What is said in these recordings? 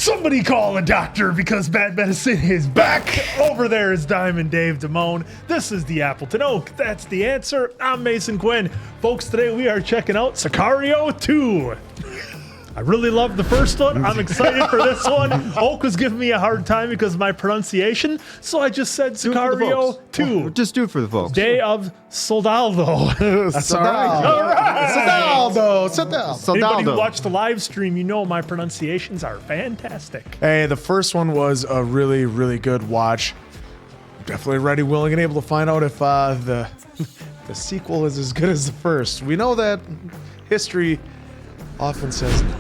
Somebody call a doctor because bad medicine is back. Over there is Diamond Dave Damone. This is the Appleton Oak. That's the answer. I'm Mason Quinn. Folks, today we are checking out Sicario 2. I really loved the first one. I'm excited for this one. Oak was giving me a hard time because of my pronunciation, so I just said Sicario 2. Well, just do it for the folks. Day of Soldado. That's all right. All right. Soldado. Anybody who watched the live stream, you know my pronunciations are fantastic. Hey, the first one was a really, really good watch. Definitely ready, willing, and able to find out if the sequel is as good as the first. We know that history often says no.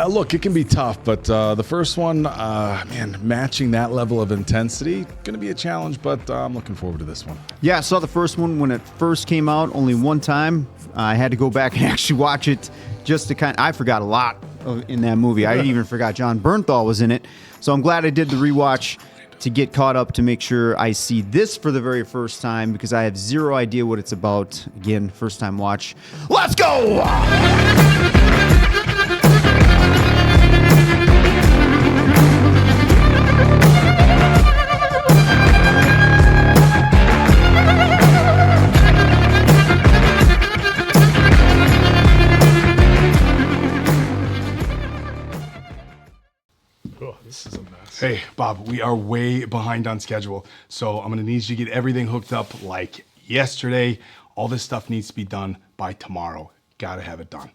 Look, it can be tough, but the first one, man, matching that level of intensity, going to be a challenge, but I'm looking forward to this one. Yeah, I saw the first one when it first came out only one time. I had to go back and actually watch it just to I forgot a lot in that movie. I even forgot John Bernthal was in it. So I'm glad I did the rewatch to get caught up to make sure I see this for the very first time because I have zero idea what it's about. Again, first time watch. Let's go! This is a mess. Hey, Bob, we are way behind on schedule, so I'm gonna need you to get everything hooked up like yesterday. All this stuff needs to be done by tomorrow. Gotta have it done.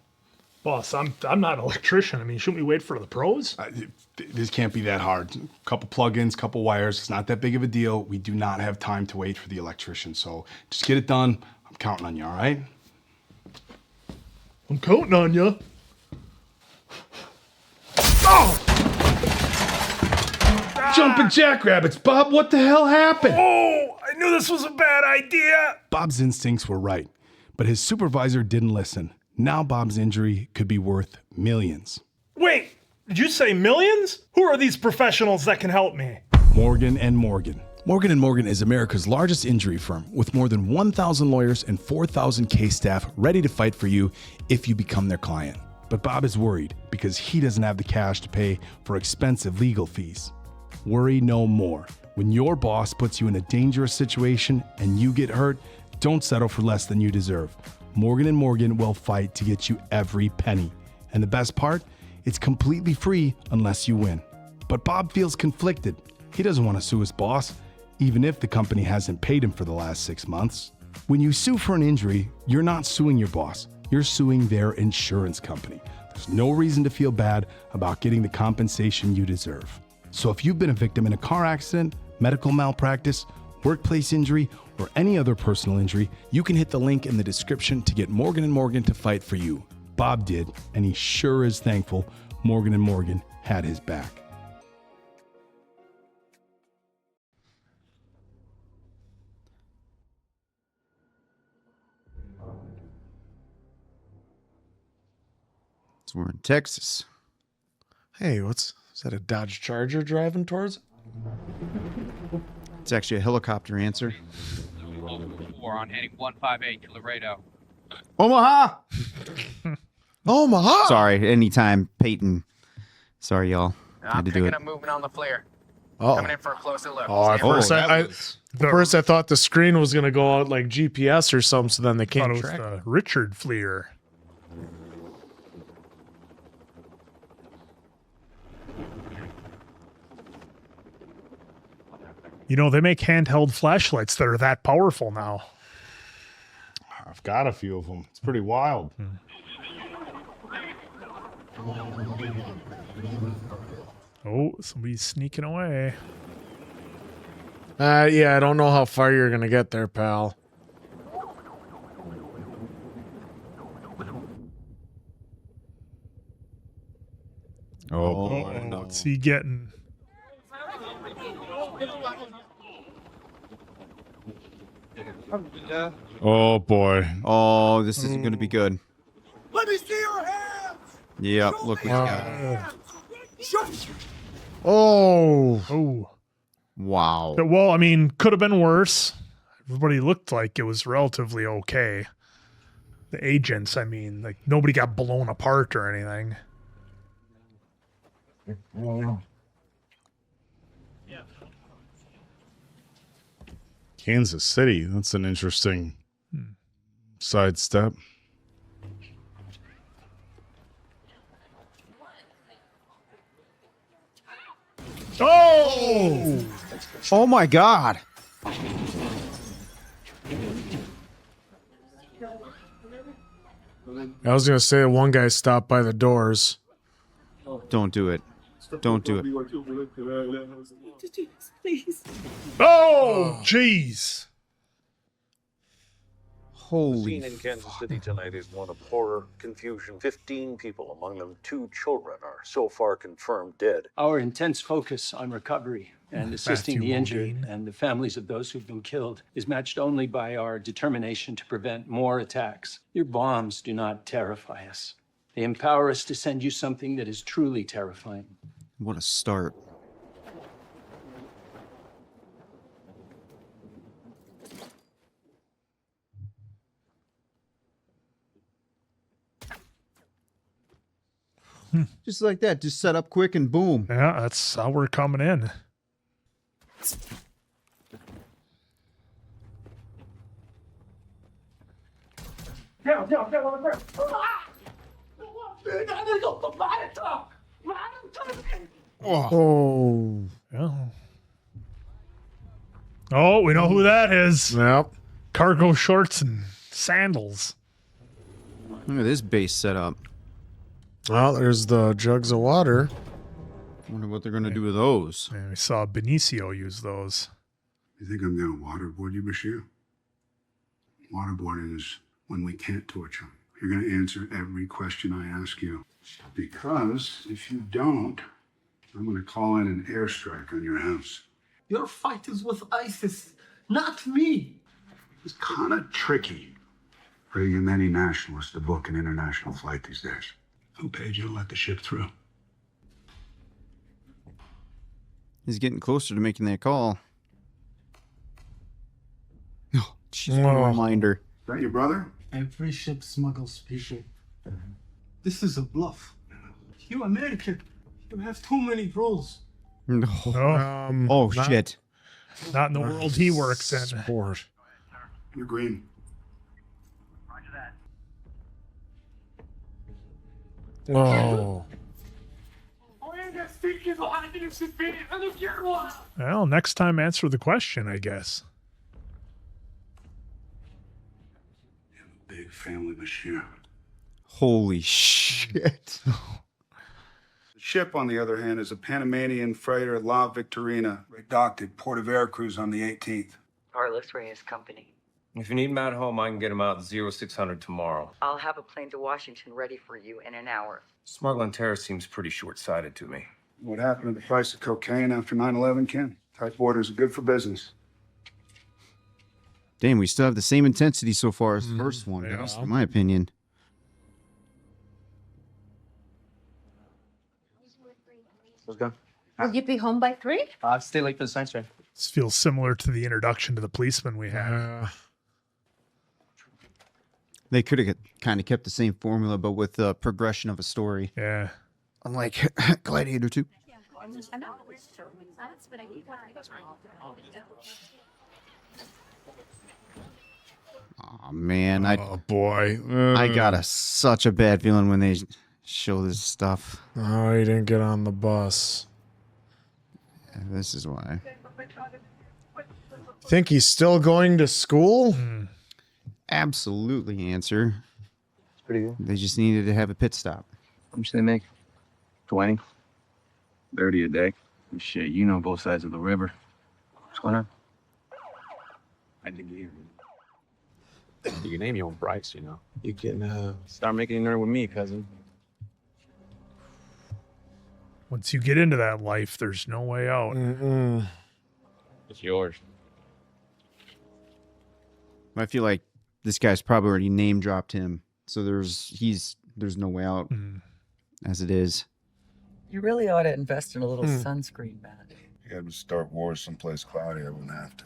Boss, I'm not an electrician. I mean, shouldn't we wait for the pros? This can't be that hard. Couple plugins, couple wires. It's not that big of a deal. We do not have time to wait for the electrician, so just get it done. I'm counting on you, all right? I'm counting on you. Oh! Jumping jackrabbits, Bob, what the hell happened? Oh, I knew this was a bad idea. Bob's instincts were right, but his supervisor didn't listen. Now Bob's injury could be worth millions. Wait, did you say millions? Who are these professionals that can help me? Morgan & Morgan. Morgan & Morgan is America's largest injury firm with more than 1,000 lawyers and 4,000 case staff ready to fight for you if you become their client. But Bob is worried because he doesn't have the cash to pay for expensive legal fees. Worry no more. When your boss puts you in a dangerous situation and you get hurt, don't settle for less than you deserve. Morgan & Morgan will fight to get you every penny. And the best part, it's completely free unless you win. But Bob feels conflicted. He doesn't want to sue his boss, even if the company hasn't paid him for the last 6 months. When you sue for an injury, you're not suing your boss. You're suing their insurance company. There's no reason to feel bad about getting the compensation you deserve. So if you've been a victim in a car accident, medical malpractice, workplace injury, or any other personal injury, you can hit the link in the description to get Morgan & Morgan to fight for you. Bob did, and he sure is thankful Morgan & Morgan had his back. So we're in Texas. Hey, is that a Dodge Charger driving towards it? It's actually a helicopter answer. 4 on heading 158 to Laredo. Omaha! Omaha! Sorry, anytime Peyton. Sorry, y'all. I'm Had to do picking it. up movement on the flare. Oh. Coming in for a closer look. Oh, at first I thought the screen was going to go out like GPS or something, so then they I thought can't it was track. the Richard Fleer. You know, they make handheld flashlights that are that powerful now. I've got a few of them. It's pretty wild. Oh, somebody's sneaking away. Yeah, I don't know how far you're going to get there, pal. Oh, what's he getting? Oh, boy. Oh, this isn't going to be good. Let me see your hands! Yep, look what he's got. Oh. Oh. Wow. Well, I mean, could have been worse. Everybody looked like it was relatively okay. The agents, I mean, like nobody got blown apart or anything. Kansas City. That's an interesting sidestep. Oh! Oh my God. I was gonna say one guy stopped by the doors. Don't do it. Don't do it. Oh, jeez. Holy. The scene in Kansas City tonight is one of horror, confusion. 15 people, among them 2 children, are so far confirmed dead. Our intense focus on recovery and assisting Matthew the injured Modine. and the families of those who've been killed is matched only by our determination to prevent more attacks. Your bombs do not terrify us. They empower us to send you something that is truly terrifying. What a start. Just like that. Just set up quick and boom. Yeah, that's how we're coming in. Oh. Yeah. Oh, we know who that is. Yep. Cargo shorts and sandals. Look at this base setup. Well, there's the jugs of water. Wonder what they're gonna do with those. And we saw Benicio use those. You think I'm gonna waterboard you, Bashir? Waterboarding is when we can't torch you. You're gonna answer every question I ask you. Because if you don't, I'm gonna call in an airstrike on your house. Your fight is with ISIS, not me. It's kind of tricky for you many nationalists to book an international flight these days. Who paid you to let the ship through? He's getting closer to making that call. Oh, jeez, Whoa. what a reminder. Is that your brother? Every ship smuggles people. This is a bluff. You American, you have too many rules. No. Oh, Oh, not- shit. not in the world he works in. Sport. You're green. Oh. Well, next time answer the question, I guess. You have a big family, Bashir. Holy shit. The ship, on the other hand, is a Panamanian freighter La Victorina, docked at Port of Veracruz on the 18th. Carlos Reyes Company. If you need him at home, I can get him out 0600 tomorrow. I'll have a plane to Washington ready for you in an hour. Smuggling terror seems pretty short-sighted to me. What happened to the price of cocaine after 9/11, Ken? Tight borders are good for business. Damn, we still have the same intensity so far as the first one, yeah. at least in my opinion. Let's go. Will you be home by 3? I'll stay late for the science fair. This feels similar to the introduction to the policeman we had. They could have kind of kept the same formula, but with the progression of a story. Yeah. Unlike Gladiator 2. Oh man, Oh boy. I got such a bad feeling when they show this stuff. Oh, he didn't get on the bus. Yeah, this is why. Think he's still going to school? Absolutely answer. It's pretty good. They just needed to have a pit stop. How much do they make? 20? 30 a day. Shit, you know both sides of the river. What's going on? I think you can name your own price, you know. You can, Start making it earn with me, cousin. Once you get into that life, there's no way out. It's yours. I feel like this guy's probably already name dropped him, so there's no way out as it is. You really ought to invest in a little sunscreen, Matt. You had to start wars someplace cloudy. I wouldn't have to.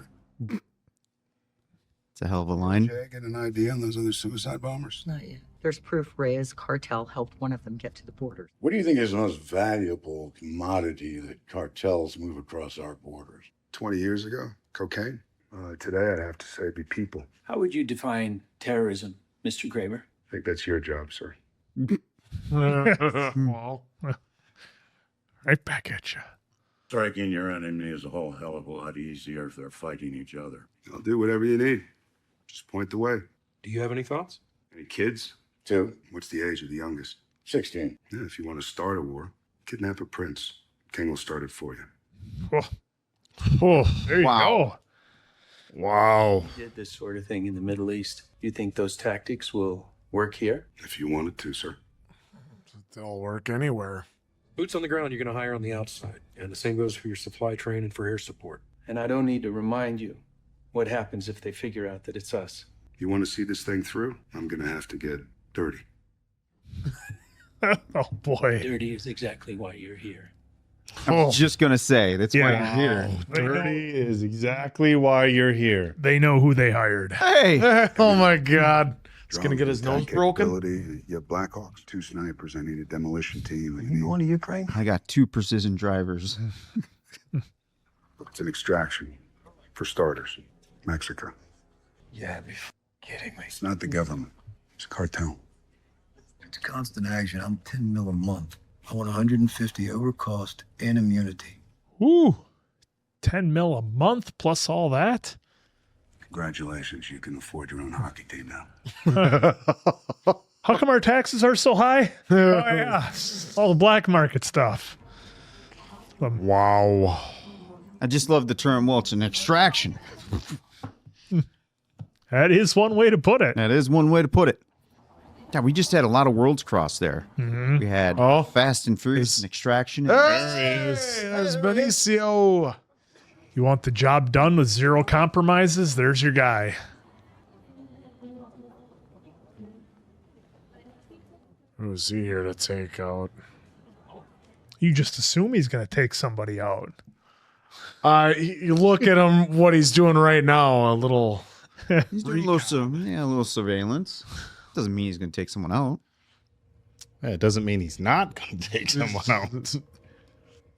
It's a hell of a line. Jay, get an idea on those other suicide bombers? Not yet. There's proof Reyes cartel helped one of them get to the border. What do you think is the most valuable commodity that cartels move across our borders? 20 years ago, cocaine. Today, I'd have to say be people. How would you define terrorism, Mr. Kramer? I think that's your job, sir. Well, right back at you. Striking your enemy is a whole hell of a lot easier if they're fighting each other. I'll do whatever you need. Just point the way. Do you have any thoughts? Any kids? 2. What's the age of the youngest? 16. Yeah, if you want to start a war, kidnap a prince. King will start it for you. Oh, there you go. Wow. You did this sort of thing in the Middle East. You think those tactics will work here? If you wanted to, sir. They'll work anywhere. Boots on the ground, you're going to hire on the outside. And the same goes for your supply train and for air support. And I don't need to remind you what happens if they figure out that it's us. You want to see this thing through? I'm going to have to get dirty. Oh, boy. Dirty is exactly why you're here. I was just going to say, that's why I'm here. Dirty is exactly why you're here. They know who they hired. Hey! Oh, my God. He's going to get his Drone nose broken. capability. You have Blackhawks, 2 snipers. I need a demolition team. You going to Ukraine? I got 2 precision drivers. It's an extraction. For starters, Mexico. Yeah, be kidding me. It's not the government. It's a cartel. It's constant action. I'm 10 mil a month. I want 150 over cost and immunity. Ooh, 10 mil a month plus all that? Congratulations, you can afford your own hockey team now. How come our taxes are so high? Oh, yeah. All the black market stuff. Wow. I just love the term, well, it's an extraction. That is one way to put it. That is one way to put it. Yeah, we just had a lot of worlds crossed there. Mm-hmm. We had Fast and Furious and Extraction. Hey, there's Benicio. You want the job done with 0 compromises? There's your guy. Who's he here to take out? You just assume he's going to take somebody out. You look at him, what he's doing right now, a little... He's doing a little surveillance. Doesn't mean he's going to take someone out. Yeah, it doesn't mean he's not going to take someone out.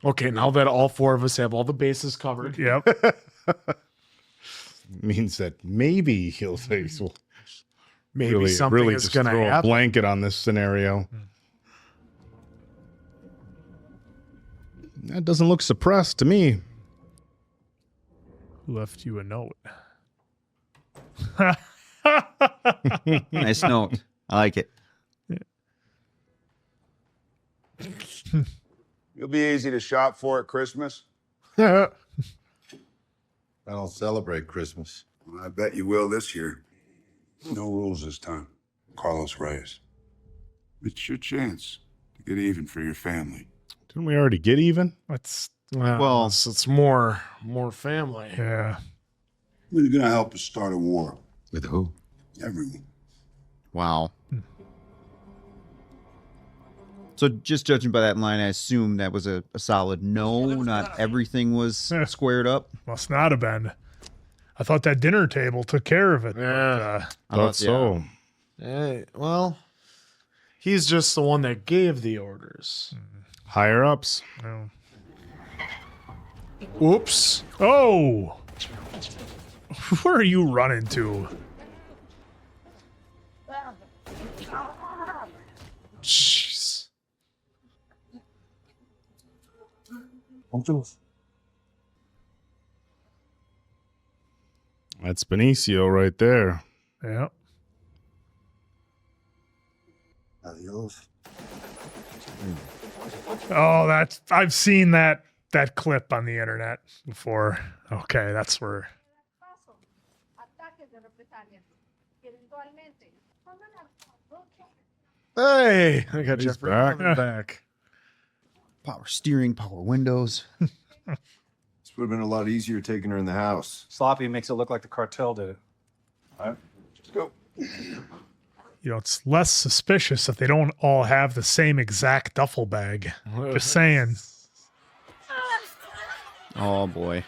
Okay, now that all 4 of us have all the bases covered. Yep. Means that maybe he'll take. Maybe something is just going to throw happen. a blanket on this scenario. That doesn't look suppressed to me. Who left you a note? Nice note. I like it. You'll be easy to shop for at Christmas. I don't celebrate Christmas. Well, I bet you will this year. No rules this time. Carlos Reyes. It's your chance to get even for your family. Didn't we already get even? Well, it's more family. Yeah. Who's going to help us start a war? With who? Everyone. Wow. So just judging by that line, I assume that was a solid no. Not everything was squared up. Must not have been. I thought that dinner table took care of it. Yeah. But, Thought so. Hey, well, he's just the one that gave the orders. Higher ups. No. Oops. Oh! Where are you running to? Jeez. That's Benicio right there. Yeah. Adios. Oh, I've seen that clip on the internet before. Okay, that's where. Hey, I got He's Jeffrey back. back. Power steering, power windows. This would have been a lot easier taking her in the house. Sloppy makes it look like the cartel did it. All right, let's go. You know, it's less suspicious if they don't all have the same exact duffel bag. Just saying. Oh boy.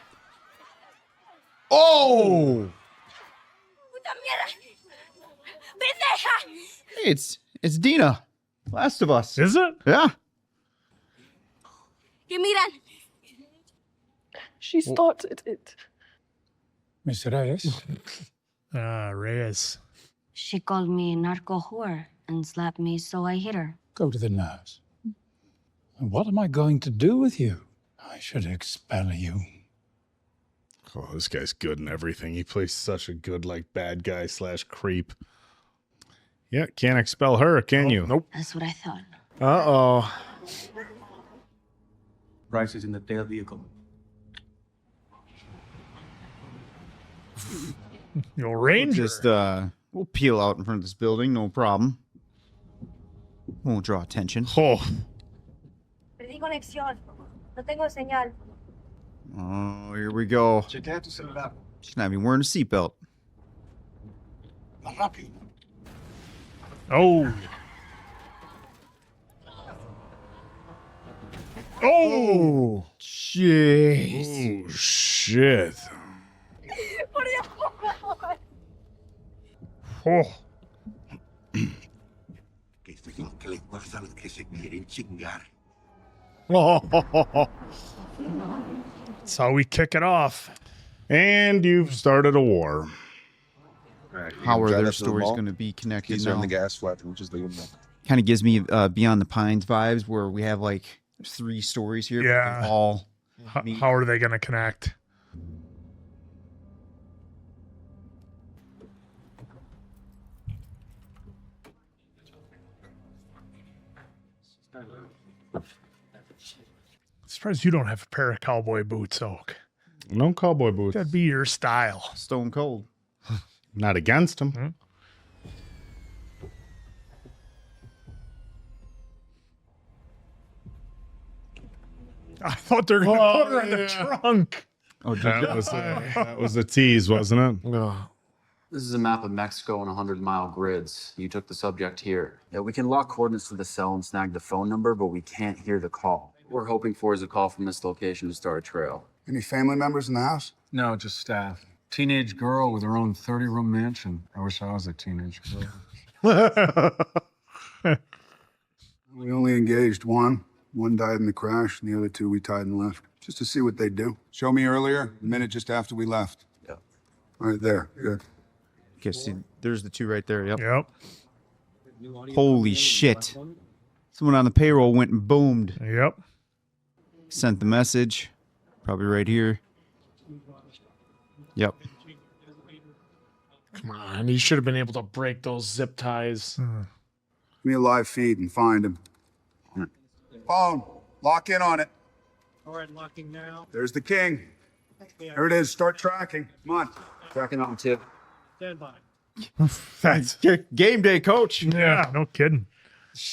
Oh! Hey, it's Dina. Last of Us. Is it? Yeah. Que miran. She started it. Miss Reyes? Reyes. She called me narco whore and slapped me, so I hit her. Go to the nurse. And what am I going to do with you? I should expel you. Oh, this guy's good in everything. He plays such a good, like, bad guy / creep. Yeah, can't expel her, can you? Nope. That's what I thought. Uh-oh. Bryce is in the tail vehicle. Your ranger. Just, we'll peel out in front of this building, no problem. Won't draw attention. Oh. Perdí conexión. No tengo señal. Oh, here we go. She's not even wearing a seatbelt. Oh. Oh. Jeez. Oh, shit. Oh. That's how we kick it off. And you've started a war. How are their stories going to be connected Keys now? are on the gas flat. We'll just leave them. Kind of gives me Beyond the Pines vibes, where we have like 3 stories here. Yeah. But they all. How are they going to connect? Surprised you don't have a pair of cowboy boots, Oak. No cowboy boots. That'd be your style. Stone cold. Not against him. I thought they were going to put her in the trunk. Oh, that was a tease, wasn't it? This is a map of Mexico on 100-mile grids. You took the subject here. Yeah, we can lock coordinates to the cell and snag the phone number, but we can't hear the call. What we're hoping for is a call from this location to start a trail. Any family members in the house? No, just staff. Teenage girl with her own 30-room mansion. I wish I was a teenage girl. We only engaged one. One died in the crash, and the other 2 we tied and left. Just to see what they'd do. Show me earlier, the minute just after we left. Yeah. Right there. Good. Okay, see, there's the 2 right there. Yep. Yep. Holy shit. Someone on the payroll went and boomed. Yep. Sent the message. Probably right here. Yep. Come on. He should have been able to break those zip ties. Give me a live feed and find him. Phone. Lock in on it. All right, locking now. There's the king. There it is. Start tracking. Come on. Tracking on 2. Stand by. That's game day, coach. Yeah, no kidding.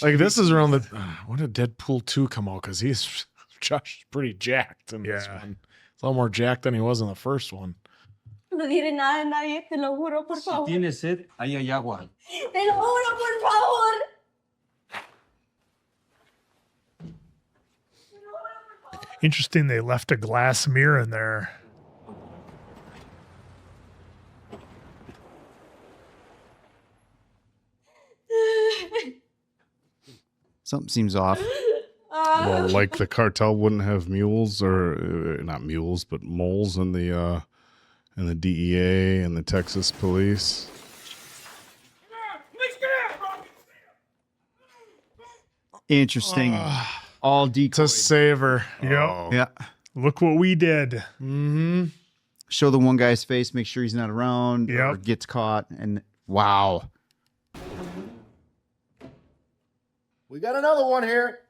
Like, this is around the... when did Deadpool 2 come out? Because he's... Josh is pretty jacked in this one. He's a lot more jacked than he was in the first one. No diré nada a nadie, te lo juro, por favor. Tienes sed, ahí hay agua. Te lo juro, por favor. Interesting they left a glass mirror in there. Something seems off. Well, like the cartel wouldn't have mules, or not mules, but moles in the DEA and the Texas police. Interesting. All decoys. To save her. Yep. Yeah. Look what we did. Mm-hmm. Show the one guy's face, make sure he's not around or Yep. gets caught. And wow. We got another one here.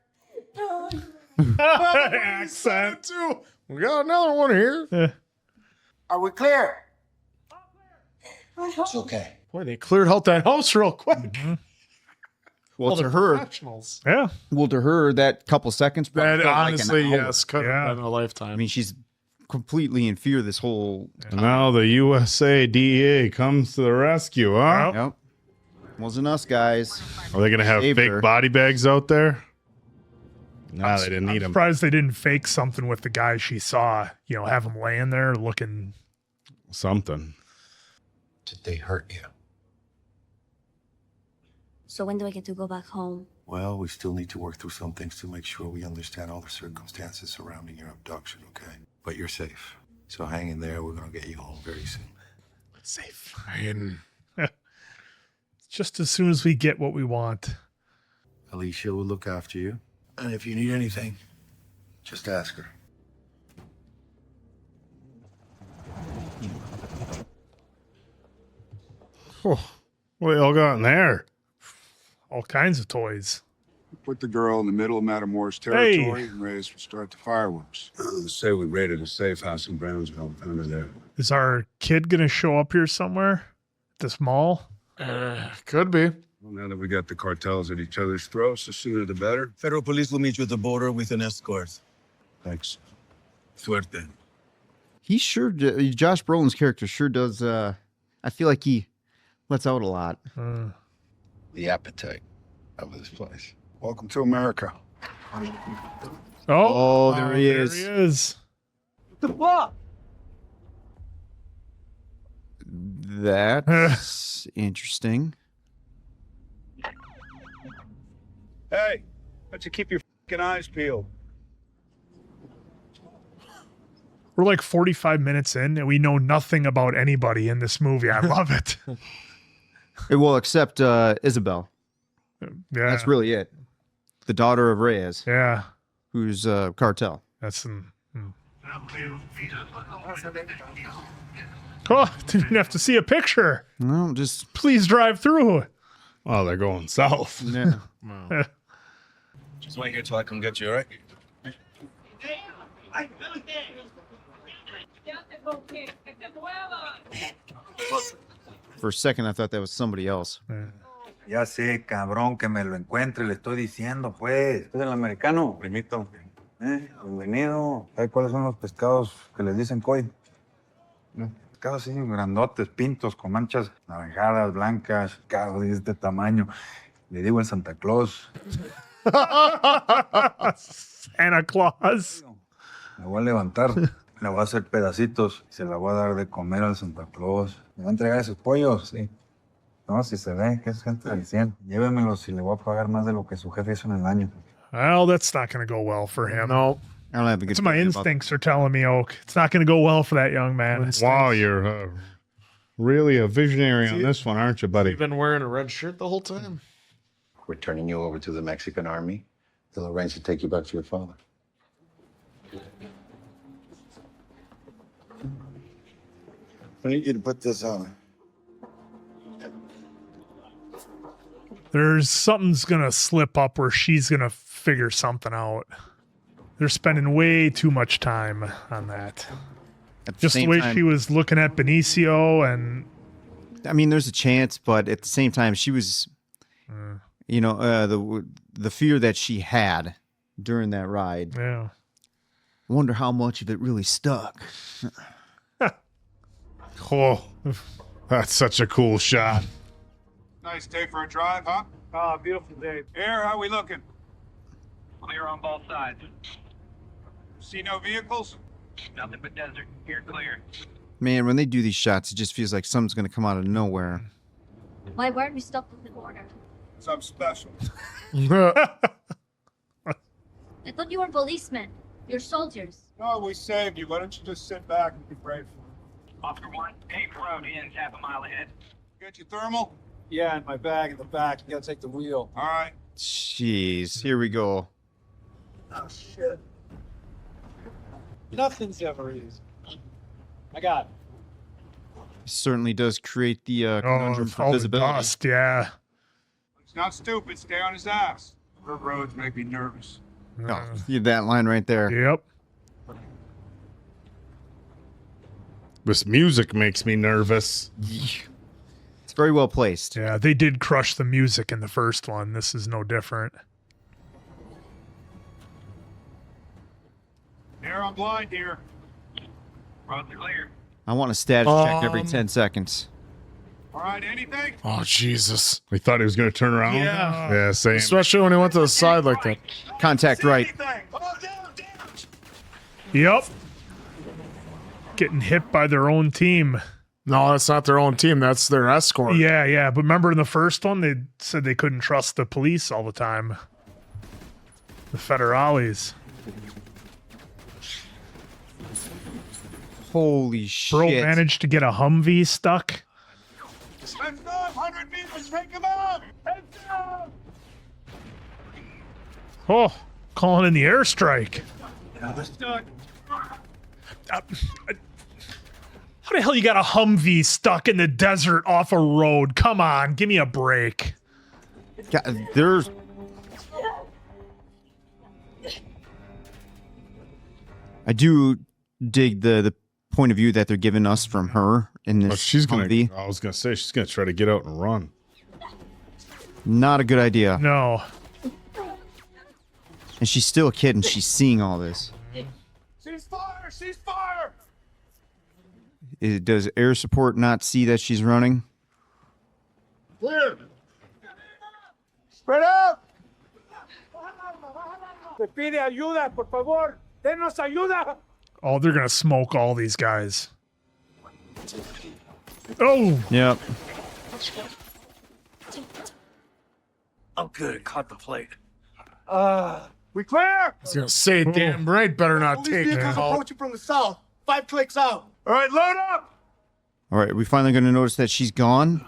Accent. Too. We got another one here. Are we clear? It's okay. Boy, they cleared out that house real quick. Well, to they're her, professionals. Yeah. well, to her, that couple seconds. probably That felt honestly, like an hour. yes, could Yeah. have been a lifetime. I mean, she's completely in fear this whole. And now the USA DEA comes to the rescue, huh? Yep. Wasn't us, guys. Are they going to have Saved fake her. body bags out there? No, they didn't need I'm them. surprised they didn't fake something with the guy she saw. You know, have him laying there looking. Something. Did they hurt you? So when do I get to go back home? Well, we still need to work through some things to make sure we understand all the circumstances surrounding your abduction, okay? But you're safe. So hang in there. We're going to get you home very soon. Safe. Just as soon as we get what we want. Alicia will look after you. And if you need anything, just ask her. Oh, what they all got in there? All kinds of toys. Put the girl in the middle of Matamoros territory and Reyes will start the fireworks. Say we raided a safe house in Brownsville. Found her there. Is our kid gonna show up here somewhere? At this mall? Could be. Well, now that we got the cartels at each other's throats, the sooner the better. Federal police will meet you at the border with an escort. Thanks. Suerte. He sure, Josh Brolin's character sure does. I feel like he lets out a lot. The appetite of this place. Welcome to America. Oh, there he is. There he is. The fuck? That's interesting. Hey, let's you keep your fucking eyes peeled. We're like 45 minutes in and we know nothing about anybody in this movie. I love it. Well, except Isabel. Yeah. That's really it. The daughter of Reyes. Yeah. Who's cartel. That's Oh, didn't even have to see a picture. No, just please drive through. Oh, they're going south. Yeah. Just wait here till I come get you, all right? For a second, I thought that was somebody else. Ya sé, cabrón, que me lo encuentre, le estoy diciendo, pues. ¿Es el americano? Primito. Bienvenido. ¿Sabe cuáles son los pescados que les dicen koi? Pescados así, grandotes, pintos, con manchas naranjadas, blancas, pescados de este tamaño. Le digo el Santa Claus. Santa Claus. Me voy a levantar, le voy a hacer pedacitos y se la voy a dar de comer al Santa Claus. ¿Me va a entregar esos pollos? Sí. No, si se ve que es gente del 100. Llévemelos y le voy a pagar más de lo que su jefe hizo en el año. Well, that's not going to go well for him. No. I don't have a good That's my instincts are telling me, Oak. It's not going to go well for that young man. Wow, you're really a visionary on this one, aren't you, buddy? You've been wearing a red shirt the whole time. We're turning you over to the Mexican army. They'll arrange to take you back to your father. I need you to put this on. There's something's going to slip up where she's going to figure something out. They're spending way too much time on that. Just the way she was looking at Benicio and... I mean, there's a chance, but at the same time, she was, you know, the fear that she had during that ride. Yeah. I wonder how much of it really stuck. Oh, that's such a cool shot. Nice day for a drive, huh? Oh, beautiful day. Air, how we looking? Clear on both sides. See no vehicles? Nothing but desert. Here clear. Man, when they do these shots, it just feels like something's going to come out of nowhere. Why weren't we stopped at the border? Something special. I thought you were policemen. You're soldiers. No, we saved you. Why don't you just sit back and be grateful? Officer 1, paved road ends half a mile ahead. Get your thermal? Yeah, in my bag in the back. You gotta take the wheel. All right. Jeez, here we go. Oh, shit. Nothing's ever easy. I got it. Certainly does create the conundrum for all the visibility. dust, yeah. He's not stupid. Stay on his ass. Her roads make me nervous. Oh, see that line right there. Yep. This music makes me nervous. It's very well placed. Yeah, they did crush the music in the first one. This is no different. Air, I'm blind here. Roads are clear. I want a status check every 10 seconds. All right, anything? Oh, Jesus. We thought he was going to turn around. Yeah. Yeah, same. Especially when he went to the side like that. Contact right. Yep. Getting hit by their own team. No, that's not their own team. That's their escort. Yeah, yeah. But remember in the first one, they said they couldn't trust the police all the time. The federales. Holy shit. Bro managed to get a Humvee stuck. Let's go, 100 meters, take him out! Heads down! Oh, calling in the airstrike. How the hell you got a Humvee stuck in the desert off a road? Come on, give me a break. God, there's... I do dig the point of view that they're giving us from her in this She's gonna. Humvee. I was gonna say she's gonna try to get out and run. Not a good idea. No. And she's still a kid and she's seeing all this. Cease fire! Cease fire! Does air support not see that she's running? Clear! Spread out! Te pide ayuda, por favor. Denos ayuda. Oh, they're gonna smoke all these guys. Oh! Yep. I'm good. Caught the plate. We clear? I was gonna say, damn right, better not Police take vehicles that. approaching from the south. 5 clicks out. All right, load up! All right, are we finally going to notice that she's gone?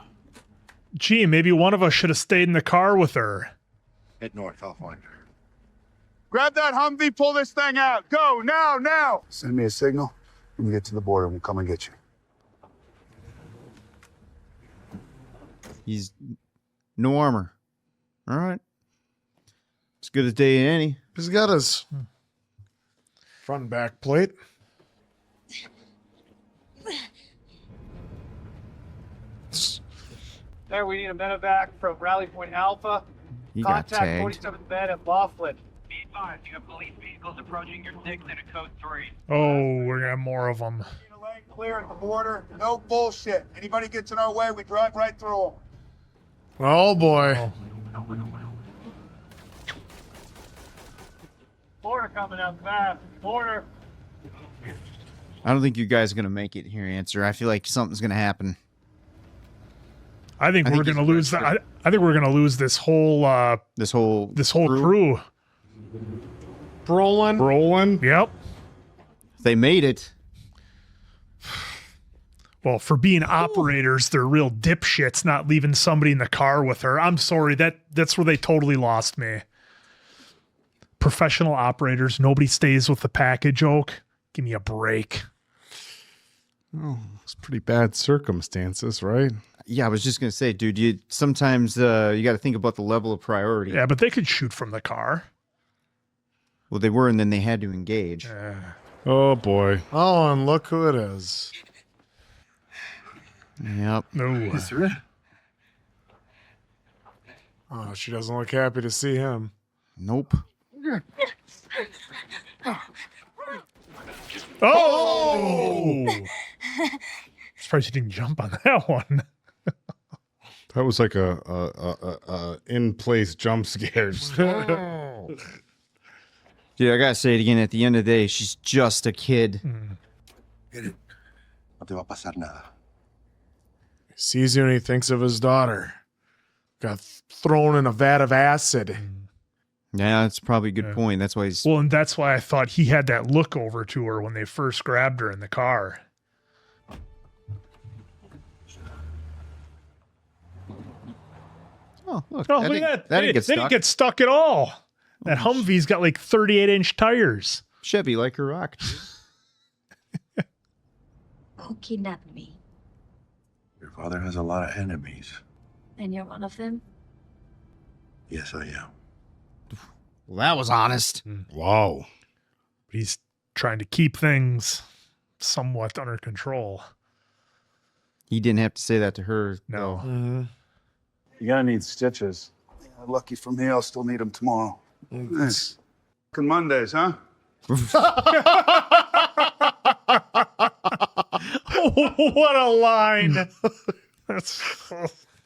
Gee, maybe one of us should have stayed in the car with her. Head north, I'll find her. Grab that Humvee, pull this thing out. Go, now, now! Send me a signal. When we get to the border, we'll come and get you. He's no armor. All right. As good as day in any. He's got his front and back plate. There, we need a medevac from Rally Point Alpha. He got Contact tagged. 47th bed at Laughlin. Be advised, you have police vehicles approaching your 6 and a code 3. Oh, we're gonna have more of them. Lane clear at the border. No bullshit. Anybody gets in our way, we drive right through them. Oh boy. Border coming up fast. Border. I don't think you guys are going to make it here, Answer. I feel like something's going to happen. I think we're gonna lose that. I think we're gonna lose this whole crew. Brolin. Yep. They made it. Well, for being operators, they're real dipshits not leaving somebody in the car with her. I'm sorry, that's where they totally lost me. Professional operators, nobody stays with the package, Oak. Give me a break. Oh, it's pretty bad circumstances, right? Yeah, I was just gonna say, dude. Sometimes you got to think about the level of priority. Yeah, but they could shoot from the car. Well, they were, and then they had to engage. Oh boy. Oh, and look who it is. Yep. No. Oh, she doesn't look happy to see him. Nope. Oh! Surprised you didn't jump on that one. That was like a in place jump scare. Dude, I gotta say it again. At the end of the day, she's just a kid. Get it. No te va a pasar nada. He sees you and he thinks of his daughter. Got thrown in a vat of acid. Yeah, that's probably a good point. That's why he's... Well, and that's why I thought he had that look over to her when they first grabbed her in the car. Oh, look. Oh, look at that. They get didn't get stuck at all. That Humvee's got like 38-inch tires. Chevy like her rock. Who kidnapped me? Your father has a lot of enemies. And you're one of them? Yes, I am. Well, that was honest. Wow. He's trying to keep things somewhat under control. He didn't have to say that to her. No. Mm-hmm. You're gonna need stitches. Yeah, lucky for me, I'll still need them tomorrow. Nice. Mondays, huh? What a line.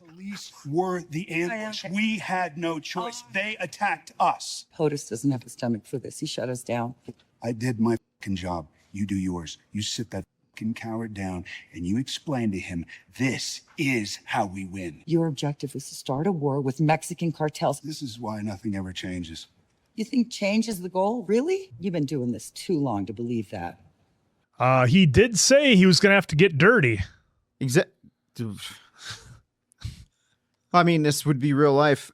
Police were the ambush. We had no choice. They attacked us. POTUS doesn't have a stomach for this. He shut us down. I did my fucking job. You do yours. You sit that fucking coward down and you explain to him, this is how we win. Your objective was to start a war with Mexican cartels. This is why nothing ever changes. You think change is the goal? Really? You've been doing this too long to believe that. He did say he was going to have to get dirty. I mean, this would be real life.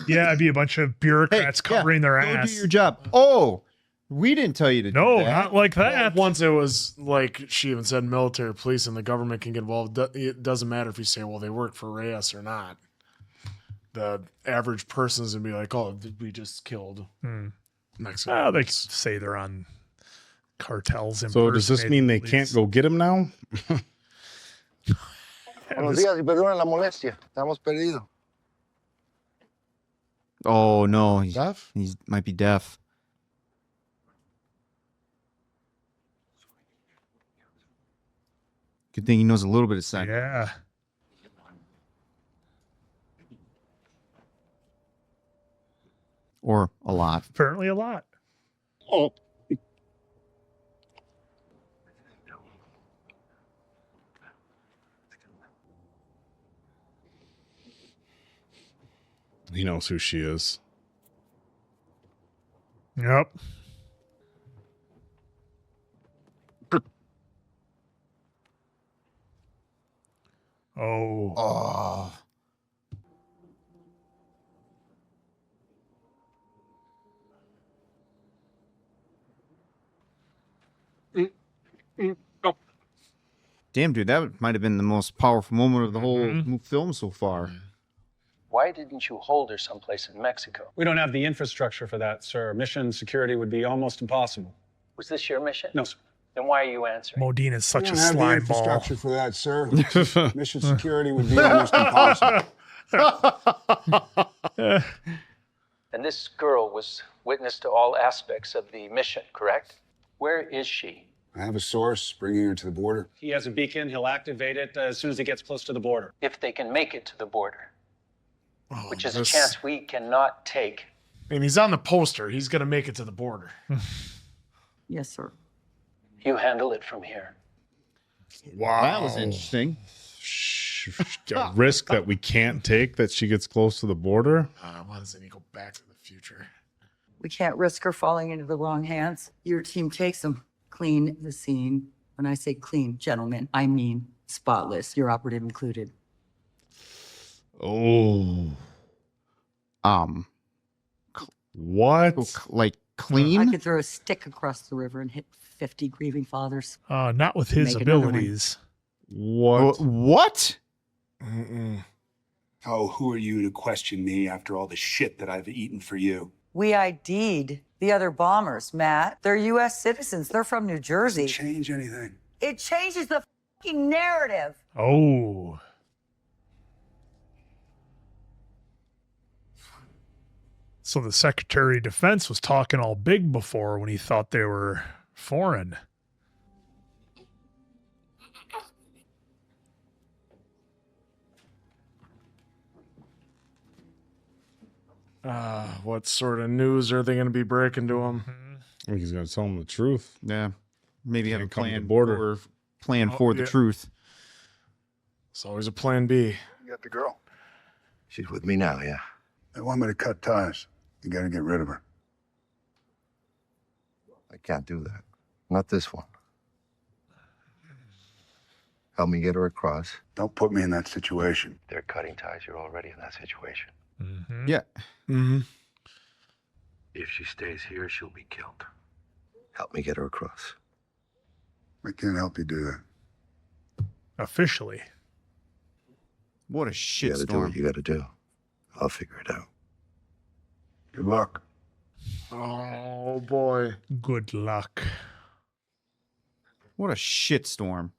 Yeah, it'd be a bunch of bureaucrats covering their Go ass. do your job. Oh, we didn't tell you to do that. No, not like that. Once it was like she even said military police and the government can get involved. It doesn't matter if you say, well, they work for Reyes or not. The average person's going to be like, oh, we just killed Mexico. Well, they say they're on cartels. So does this mean they can't go get him now? Buenos días y perdonen la molestia. Estamos perdidos. Oh, no. He's deaf? He might be deaf. Good thing he knows a little bit of sign. Yeah. Or a lot. Apparently a lot. Oh. He knows who she is. Yep. Oh. Oh. Damn, dude, that might have been the most powerful moment of the whole film so far. Why didn't you hold her someplace in Mexico? We don't have the infrastructure for that, sir. Mission security would be almost impossible. Was this your mission? No, sir. Then why are you answering? Modine is such We a don't have the slime ball. infrastructure for that, sir. Mission security would be almost impossible. And this girl was witness to all aspects of the mission, correct? Where is she? I have a source bringing her to the border. He has a beacon. He'll activate it as soon as he gets close to the border. If they can make it to the border, which is a this- chance we cannot take. And he's on the poster. He's going to make it to the border. Yes, sir. You handle it from here. Wow. That was interesting. A risk that we can't take that she gets close to the border. Why doesn't he go back to the future? We can't risk her falling into the wrong hands. Your team takes them. Clean the scene. When I say clean, gentlemen, I mean spotless. Your operative included. Oh. What? Like clean? I could throw a stick across the river and hit 50 grieving fathers. Not with his Make another one. abilities. What? What? Oh, who are you to question me after all the shit that I've eaten for you? We ID'd the other bombers, Matt. They're U.S. citizens. They're from New Jersey. Change anything? It changes the fucking narrative. Oh. So the Secretary of Defense was talking all big before when he thought they were foreign. What sort of news are they going to be breaking to him? I think he's going to tell him the truth. Yeah. Maybe have a Can't come to plan the border. or plan for the yeah. truth. It's always a plan B. You got the girl? She's with me now, yeah. They want me to cut ties. You gotta get rid of her. I can't do that. Not this one. Help me get her across. Don't put me in that situation. They're cutting ties. You're already in that situation. Yeah. Mm-hmm. If she stays here, she'll be killed. Help me get her across. I can't help you do that. Officially. What a You gotta do shitstorm. what you gotta do. I'll figure it out. Good luck. Oh, boy. Good luck. What a shitstorm.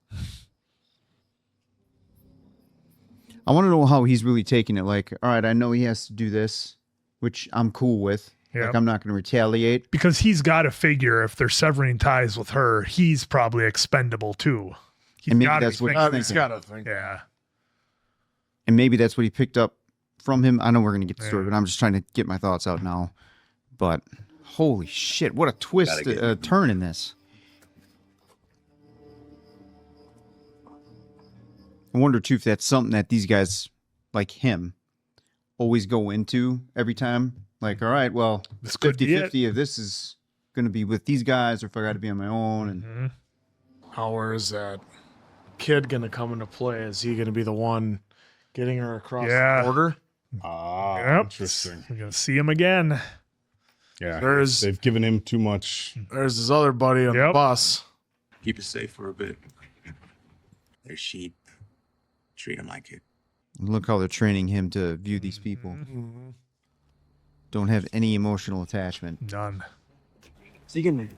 I want to know how he's really taking it. Like, all right, I know he has to do this, which I'm cool with. Yeah. Like, I'm not going to retaliate. Because he's got to figure if they're severing ties with her, he's probably expendable too. He's And maybe gotta that's be what thinking he's He's that. got to think. Yeah. And maybe that's what he picked up from him. I know we're going to get the story, Yeah. but I'm just trying to get my thoughts out now. But holy shit, what a twist, turn in this. I wonder, too, if that's something that these guys, like him, always go into every time. Like, all right, well, This could be 50-50 if this is going to be with these guys or if I got to be on my own. And Where is that kid going to come into play? Is he going to be the one getting her across the border? Interesting. We're going to see him again. Yeah, There's- they've given him too much. There's his other buddy on the bus. Keep it safe for a bit. They're sheep. Treat them like it. Look how they're training him to view these people. Don't have any emotional attachment. None. Sígueme.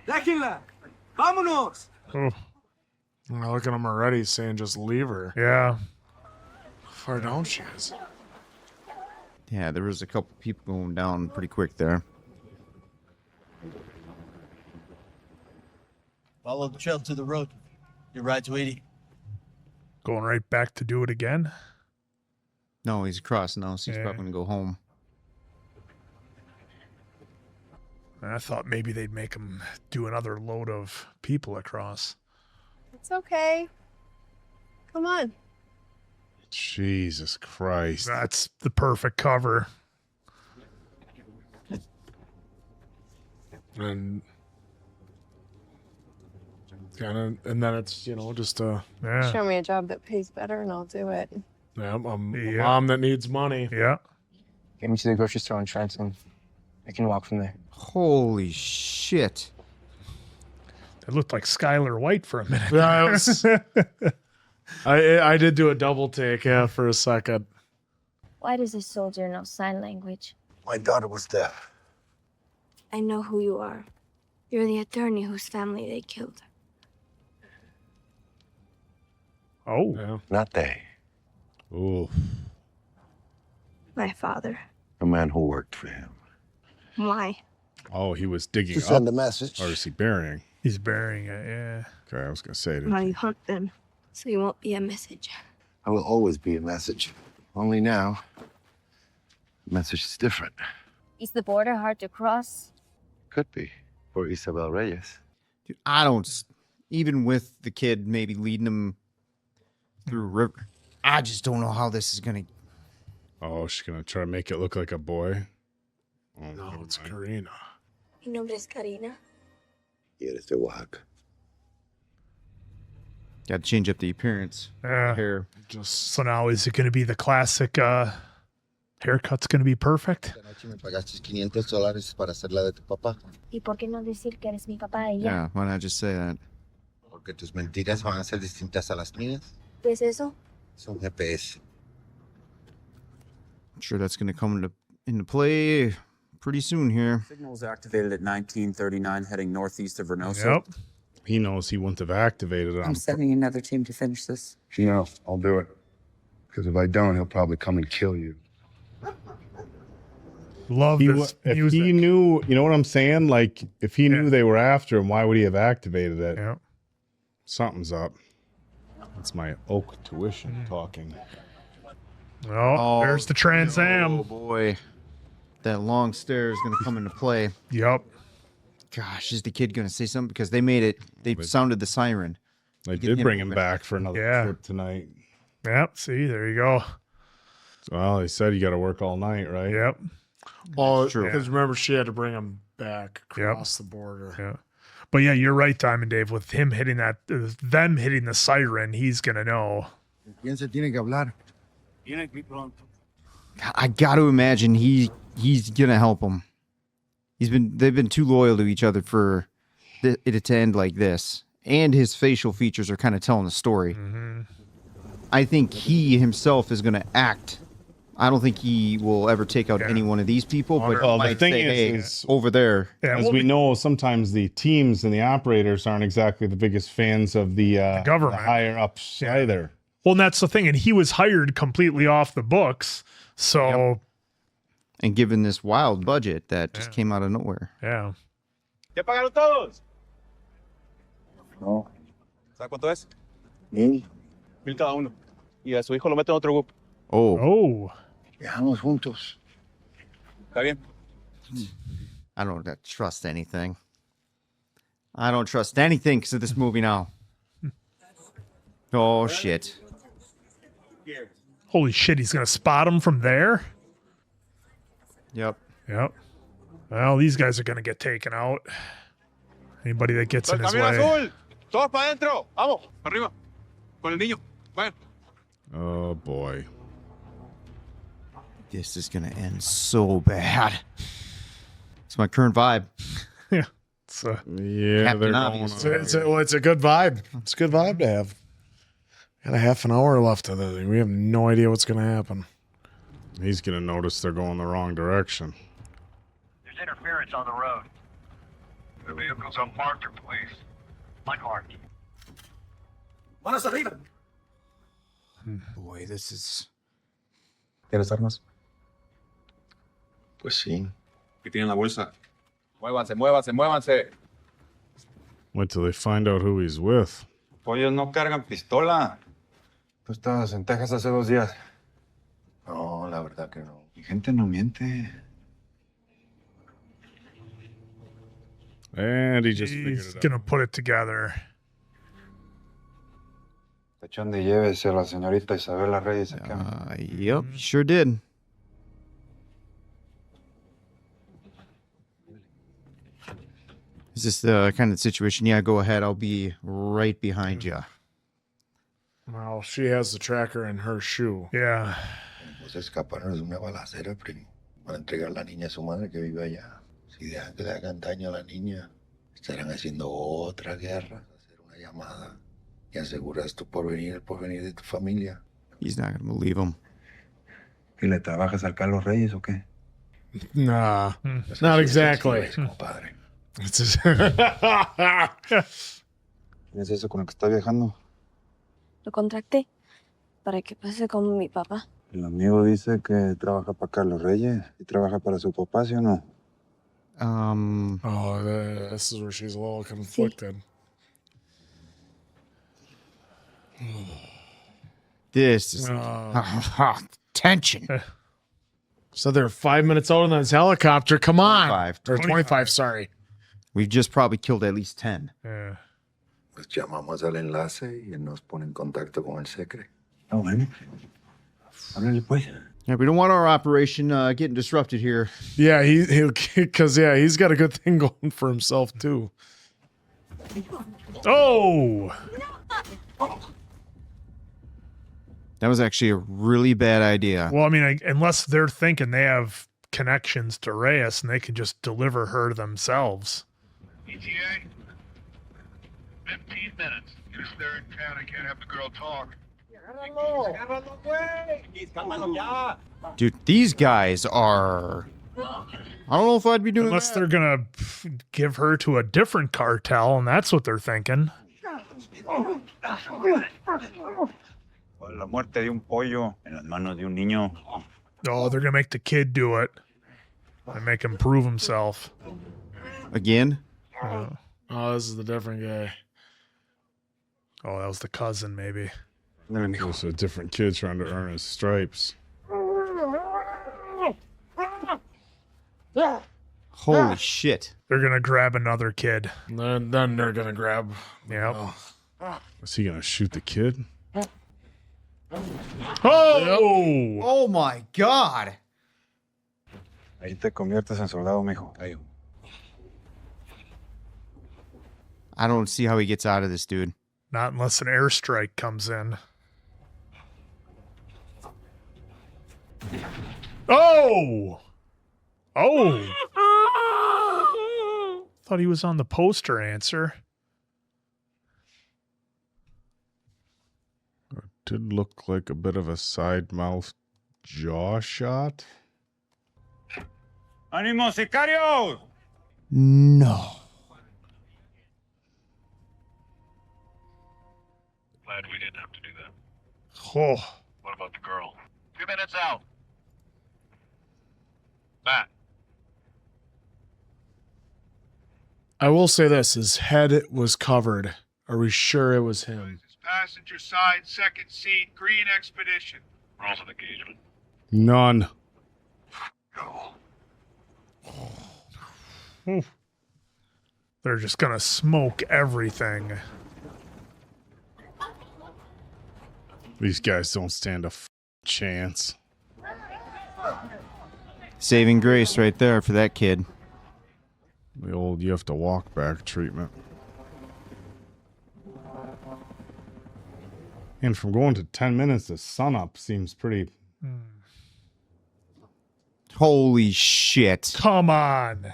Déjenla. Vámonos. Oh. Look at him already saying just leave her. Yeah. How far down she is. Yeah, there was a couple people going down pretty quick there. Follow the trail to the road. Your ride to 80. Going right back to do it again. No, he's across now, so he's probably going to go home. I thought maybe they'd make him do another load of people across. It's okay. Come on. Jesus Christ. That's the perfect cover. And and then it's, just a Show me a job that pays better and I'll do it. a mom that needs money. Yeah. Get me to the grocery store in Trenton. I can walk from there. Holy shit. It looked like Skylar White for a minute. Yeah, it was, I did do a double take, for a second. Why does this soldier know sign language? My daughter was deaf. I know who you are. You're the attorney whose family they killed. Oh. Yeah. Not they. Oh. My father. A man who worked for him. Why? Oh, he was digging To up. send a message. Or is he burying? He's burying it, yeah. Okay, I was going to say Now you hunt them, so you won't be a message. I will always be a message. Only now, the message is different. Is the border hard to cross? Could be for Isabel Reyes. Dude, even with the kid maybe leading him through a river, I just don't know how this is going to. Oh, she's going to try to make it look like a boy? Oh, No, it's Karina. Mi nombre es Karina. Y eres de Oaxaca. Got to change up the appearance. Hair. So now is it going to be the classic haircut's going to be perfect? Anoche me pagaste $500 para hacer la de tu papá. ¿Y por qué no decir que eres mi papá y Yeah, ya? why not just say that? Porque tus mentiras van a ser distintas a las mías. ¿Qué es eso? Es un GPS. I'm sure that's going to come into play pretty soon here. Signal was activated at 1939, heading northeast of Reynosa. Yep. He knows he wouldn't have activated it. I'm sending another team to finish this. No, I'll do it. Because if I don't, he'll probably come and kill you. Love this If music. he knew, you know what I'm saying? Like, if he knew they were after him, why would he have activated it? Yeah. Something's up. That's my Oak tuition talking. Oh, there's the Trans Am. Oh, boy. That long stare is going to come into play. Yep. Gosh, is the kid going to say something? Because they made it. They sounded the siren. They Get did him bring him moving. back for another trip tonight. Yep. See, there you go. Well, they said you got to work all night, right? Yep. Well, True. because remember, she had to bring him back across the border. Yeah. But yeah, you're right, Diamond Dave. With him hitting them hitting the siren, he's going to know. ¿Quién se tiene que hablar? I got to imagine he's going to help him. They've been too loyal to each other for it to end like this. And his facial features are kind of telling the story. Mm-hmm. I think he himself is going to act. I don't think he will ever take out any one of these people, but Well, he the might thing say, is, hey, over there. as we know, sometimes the teams and the operators aren't exactly the biggest fans of the government. the higher ups either. Well, and that's the thing. And he was hired completely off the books. So, And given this wild budget that just came out of nowhere. yeah. ¿Ya pagaron todos? No. ¿Sabe cuánto es? 1,000. 1,000 cada uno. Y a su hijo lo meten en otro grupo. Oh. Viajamos juntos. ¿Está bien? I don't trust anything. I don't trust anything because of this movie now. Oh, shit. Holy shit, he's going to spot him from there? Yep. Yep. Well, these guys are going to get taken out. Anybody that gets in his way. Azul. Todos para adentro. Vamos. Arriba. Con el niño. Vayan. Oh boy. This is gonna end so bad. It's my current vibe. Yeah. Yeah, they're going It's a good vibe. It's a good vibe to have. Got a half an hour left of this. We have no idea what's going to happen. He's going to notice they're going the wrong direction. There's interference on the road. The vehicle's unmarked or police. Unmarked. Manos arriba. Boy, this is... ¿Tienes armas? Pues sí. ¿Qué tiene en la bolsa? Muévanse, muévanse, muévanse. Wait till they find out who he's with. Pollos no cargan pistola. Tú estabas en Texas hace 2 días. No, la verdad que no. Mi gente no miente. And he just He's figured it going to put it together. Tachón de llévese a la señorita Isabela Reyes acá. Yep, sure did. Is this the kind of situation? Yeah, go ahead. I'll be right behind you. Well, she has the tracker in her shoe. Yeah. Pues escaparon de una balacera, primo. Van a entregar a la niña a su madre que vive allá. Si dejan que le hagan daño a la niña, estarán haciendo otra guerra. Hacer una llamada y aseguras tu porvenir, el porvenir de tu familia. He's not going to believe him. ¿Y le trabajas al Carlos Reyes o qué? Nah, not exactly. Compadre. It's just... ¿Qué es eso con el que está viajando? Lo contracté para que pase con mi papá. El amigo dice que trabaja para Carlos Reyes y trabaja para su papá, ¿sí o no? Oh, this is where she's a little conflicted. This is tension. So they're 5 minutes out on this helicopter. Come on. 25. Or 25, sorry. We've just probably killed at least 10. Yeah. Pues llamamos al enlace y él nos pone en contacto con el secre. Ah, bueno. Háblale pues. Yeah, we don't want our operation getting disrupted here. Yeah, because he's got a good thing going for himself too. Oh! That was actually a really bad idea. Well, I mean, unless they're thinking they have connections to Reyes and they can just deliver her themselves. ETA? 15 minutes. Just there in town. I can't have the girl talk. Dude, these guys are... I don't know if I'd be doing Unless that. they're going to give her to a different cartel, and that's what they're thinking. La muerte de un pollo en las manos de un niño. Oh, they're going to make the kid do it. And make him prove himself. Again? Oh, this is the different guy. Oh, that was the cousin, maybe. It was a different kid trying to earn his stripes. Holy shit. They're going to grab another kid. And then they're going to grab... Yep. Was he gonna shoot the kid? Oh! Oh my God. Ahí te conviertes en soldado, mijo. Ahí. I don't see how he gets out of this, dude. Not unless an airstrike comes in. Oh! Oh! Thought he was on the poster answer. It did look like a bit of a side mouth jaw shot. ¡Ánimo, Sicario! No. Glad we didn't have to do that. Oh. What about the girl? 2 minutes out. Matt. I will say this, his head was covered. Are we sure it was him? Passenger side, second seat, green expedition. Rules of engagement. None. Go. They're just going to smoke everything. These guys don't stand a chance. Saving grace right there for that kid. The old you have to walk back treatment. And from going to 10 minutes to sunup seems pretty... Holy shit. Come on.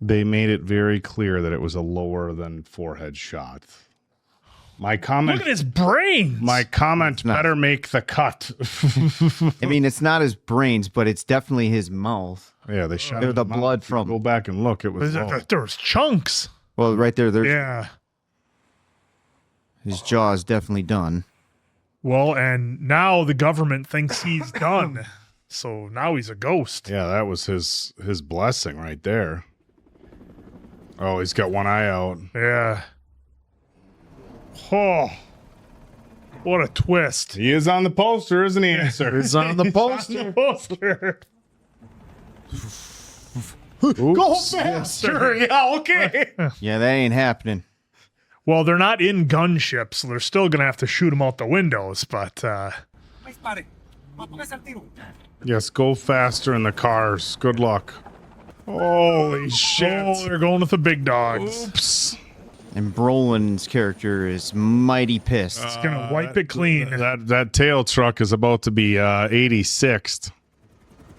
They made it very clear that it was a lower than forehead shot. My comment... Look at his brains. My comment better make the cut. I mean, it's not his brains, but it's definitely his mouth. Yeah, they shot They're the him out. blood from... Go back and look. It was low. There was chunks. Well, right there. There's Yeah. his jaw is definitely done. Well, and now the government thinks he's done. So now he's a ghost. Yeah, that was his blessing right there. Oh, he's got one eye out. Yeah. Oh. What a twist. He is on the poster, isn't he, sir? He's on the poster. Go faster. Yeah, okay. Yeah, that ain't happening. Well, they're not in gunships, so they're still going to have to shoot him out the windows, but... Yes, go faster in the cars. Good luck. Holy shit. Oh, they're going with the big dogs. Oops. And Brolin's character is mighty pissed. It's going to wipe it clean. That tail truck is about to be 86th.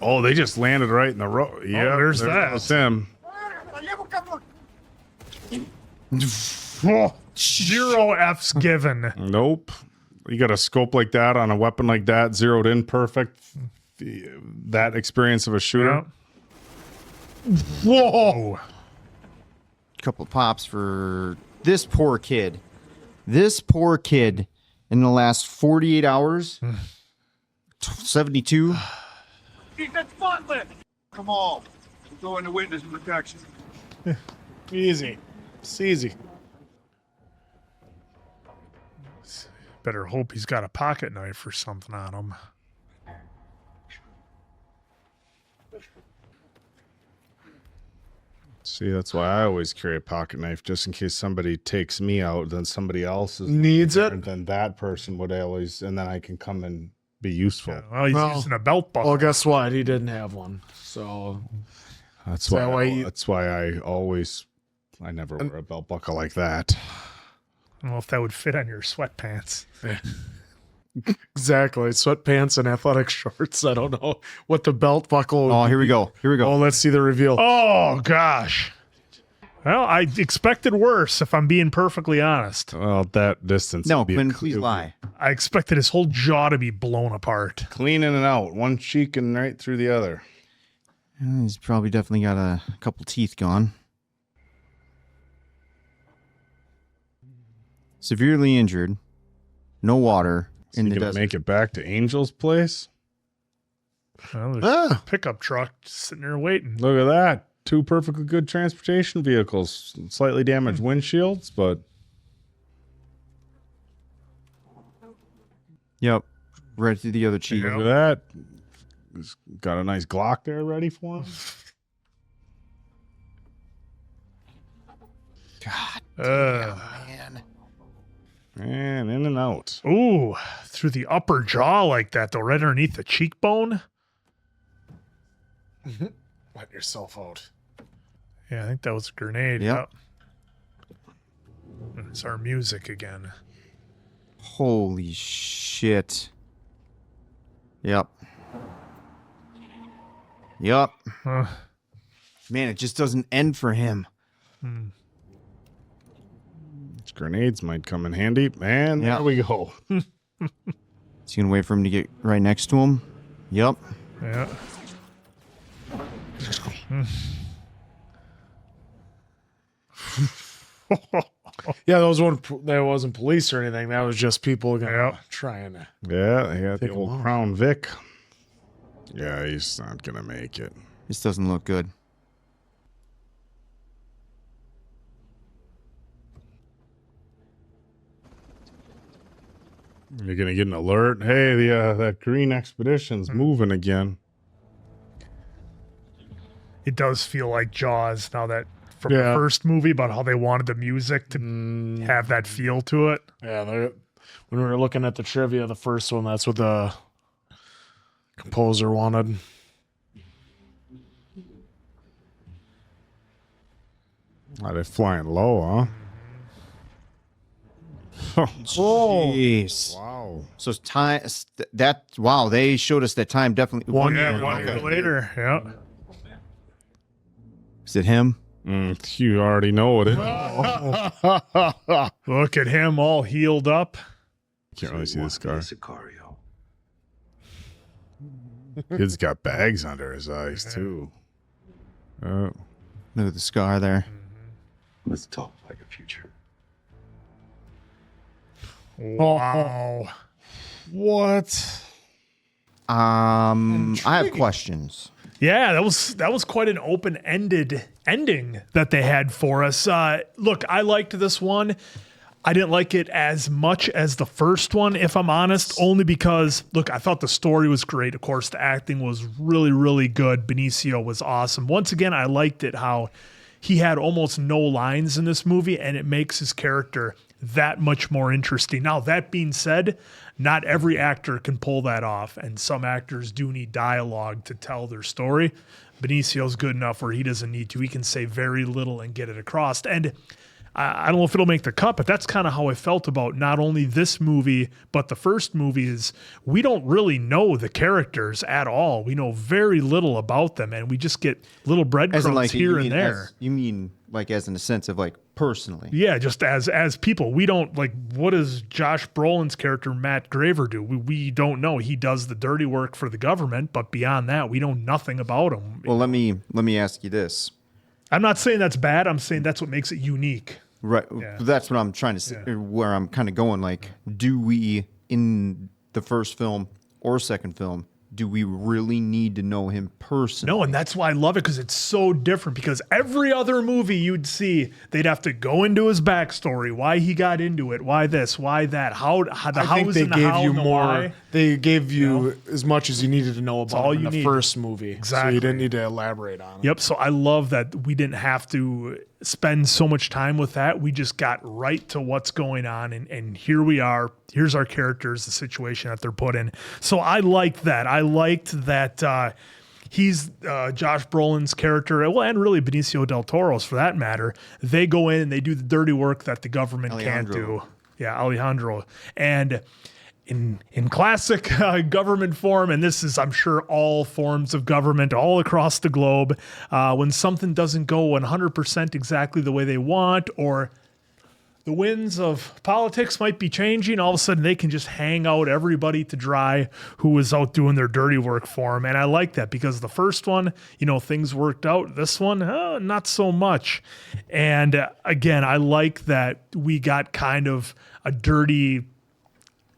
Oh, they just landed right in the road. Yeah, there's that. That's him. Oh, 0 F's given. Nope. You got a scope like that on a weapon like that, zeroed in perfect. That experience of a shooter. Yep. Whoa. Couple pops for this poor kid. This poor kid in the last 48 hours, 72. Keep that spot lit. Come on. We'll go into witness protection. Easy. It's easy. Better hope he's got a pocket knife or something on him. See, that's why I always carry a pocket knife, just in case somebody takes me out, then somebody else needs it. And then that person would always, and then I can come and be useful. Yeah, well, he's using a belt buckle. Well, guess what? He didn't have one. So that's why. I never wear a belt buckle like that. I don't know if that would fit on your sweatpants. Yeah. Exactly. Sweatpants and athletic shorts. I don't know what the belt buckle. Oh, here we go. Here we go. Oh, let's see the reveal. Oh, gosh. Well, I expected worse, if I'm being perfectly honest. Well, that distance. No, Quinn, please lie. I expected his whole jaw to be blown apart. Clean in and out. One cheek and right through the other. He's probably definitely got a couple teeth gone. Severely injured. No water. So in the desert. Make it back to Angel's place? Well, there's a pickup truck just sitting there waiting. Look at that. 2 perfectly good transportation vehicles. Slightly damaged windshields, but... Yep. Right through the other cheek. Look at that. He's got a nice Glock there ready for him. God damn, man. And in and out. Ooh, through the upper jaw like that, though, right underneath the cheekbone. Let yourself out. Yeah, I think that was a grenade. Yep. It's our music again. Holy shit. Yep. Yep. Man, it just doesn't end for him. Grenades might come in handy. And there we go. Is he gonna wait for him to get right next to him? Yep. Yeah. Yeah, that wasn't police or anything. That was just people trying to. Yeah, he got the old Crown Vic. Yeah, he's not gonna make it. This doesn't look good. You're gonna get an alert. Hey, that green expedition's moving again. It does feel like Jaws now that from the first movie about how they wanted the music to have that feel to it. Yeah, when we were looking at the trivia, the first one, that's what the composer wanted. Oh, they're flying low, huh? Jeez. Wow. So time wow, they showed us that time definitely 1 year. 1 year later. Yeah. Is it him? You already know what it is. Look at him all healed up. Can't really see the scar. Sicario. Kid's got bags under his eyes too. Oh. Look at the scar there. Let's talk like a future. Wow. What? I have questions. Yeah, that was quite an open-ended ending that they had for us. Look, I liked this one. I didn't like it as much as the first one, if I'm honest, only because, look, I thought the story was great. Of course, the acting was really, really good. Benicio was awesome. Once again, I liked it how he had almost no lines in this movie, and it makes his character that much more interesting. Now, that being said, not every actor can pull that off, and some actors do need dialogue to tell their story. Benicio's good enough where he doesn't need to. He can say very little and get it across. And I don't know if it'll make the cut, but that's kind of how I felt about not only this movie, but the first movie is we don't really know the characters at all. We know very little about them, and we just get little breadcrumbs here and there. You mean like as in the sense of like personally? Yeah, just as people. We don't, like, what does Josh Brolin's character, Matt Graver, do? We don't know. He does the dirty work for the government, but beyond that, we know nothing about him. Well, let me ask you this. I'm not saying that's bad. I'm saying that's what makes it unique. Right. Yeah. That's what I'm trying to say, where I'm kind of going. Like, do we, in the first film or second film, do we really need to know him personally? No, and that's why I love it, because it's so different. Because every other movie you'd see, they'd have to go into his backstory, why he got into it, why this, why that, how the I hows think they and the gave how you and the more. why. They gave you as much as you needed to know about all him you in the need. first movie. Exactly. So you didn't need to elaborate on it. Yep. So I love that we didn't have to spend so much time with that. We just got right to what's going on, and here we are. Here's our characters, the situation that they're put in. So I liked that. I liked that he's Josh Brolin's character, well, and really Benicio del Toro's for that matter. They go in and they do the dirty work that the government can't do. Yeah, Alejandro. And in classic government form, and this is, I'm sure, all forms of government all across the globe, when something doesn't go 100% exactly the way they want, or the winds of politics might be changing, all of a sudden they can just hang out everybody to dry who was out doing their dirty work for them. And I like that, because the first one, things worked out. This one, not so much. And again, I like that we got kind of a dirty,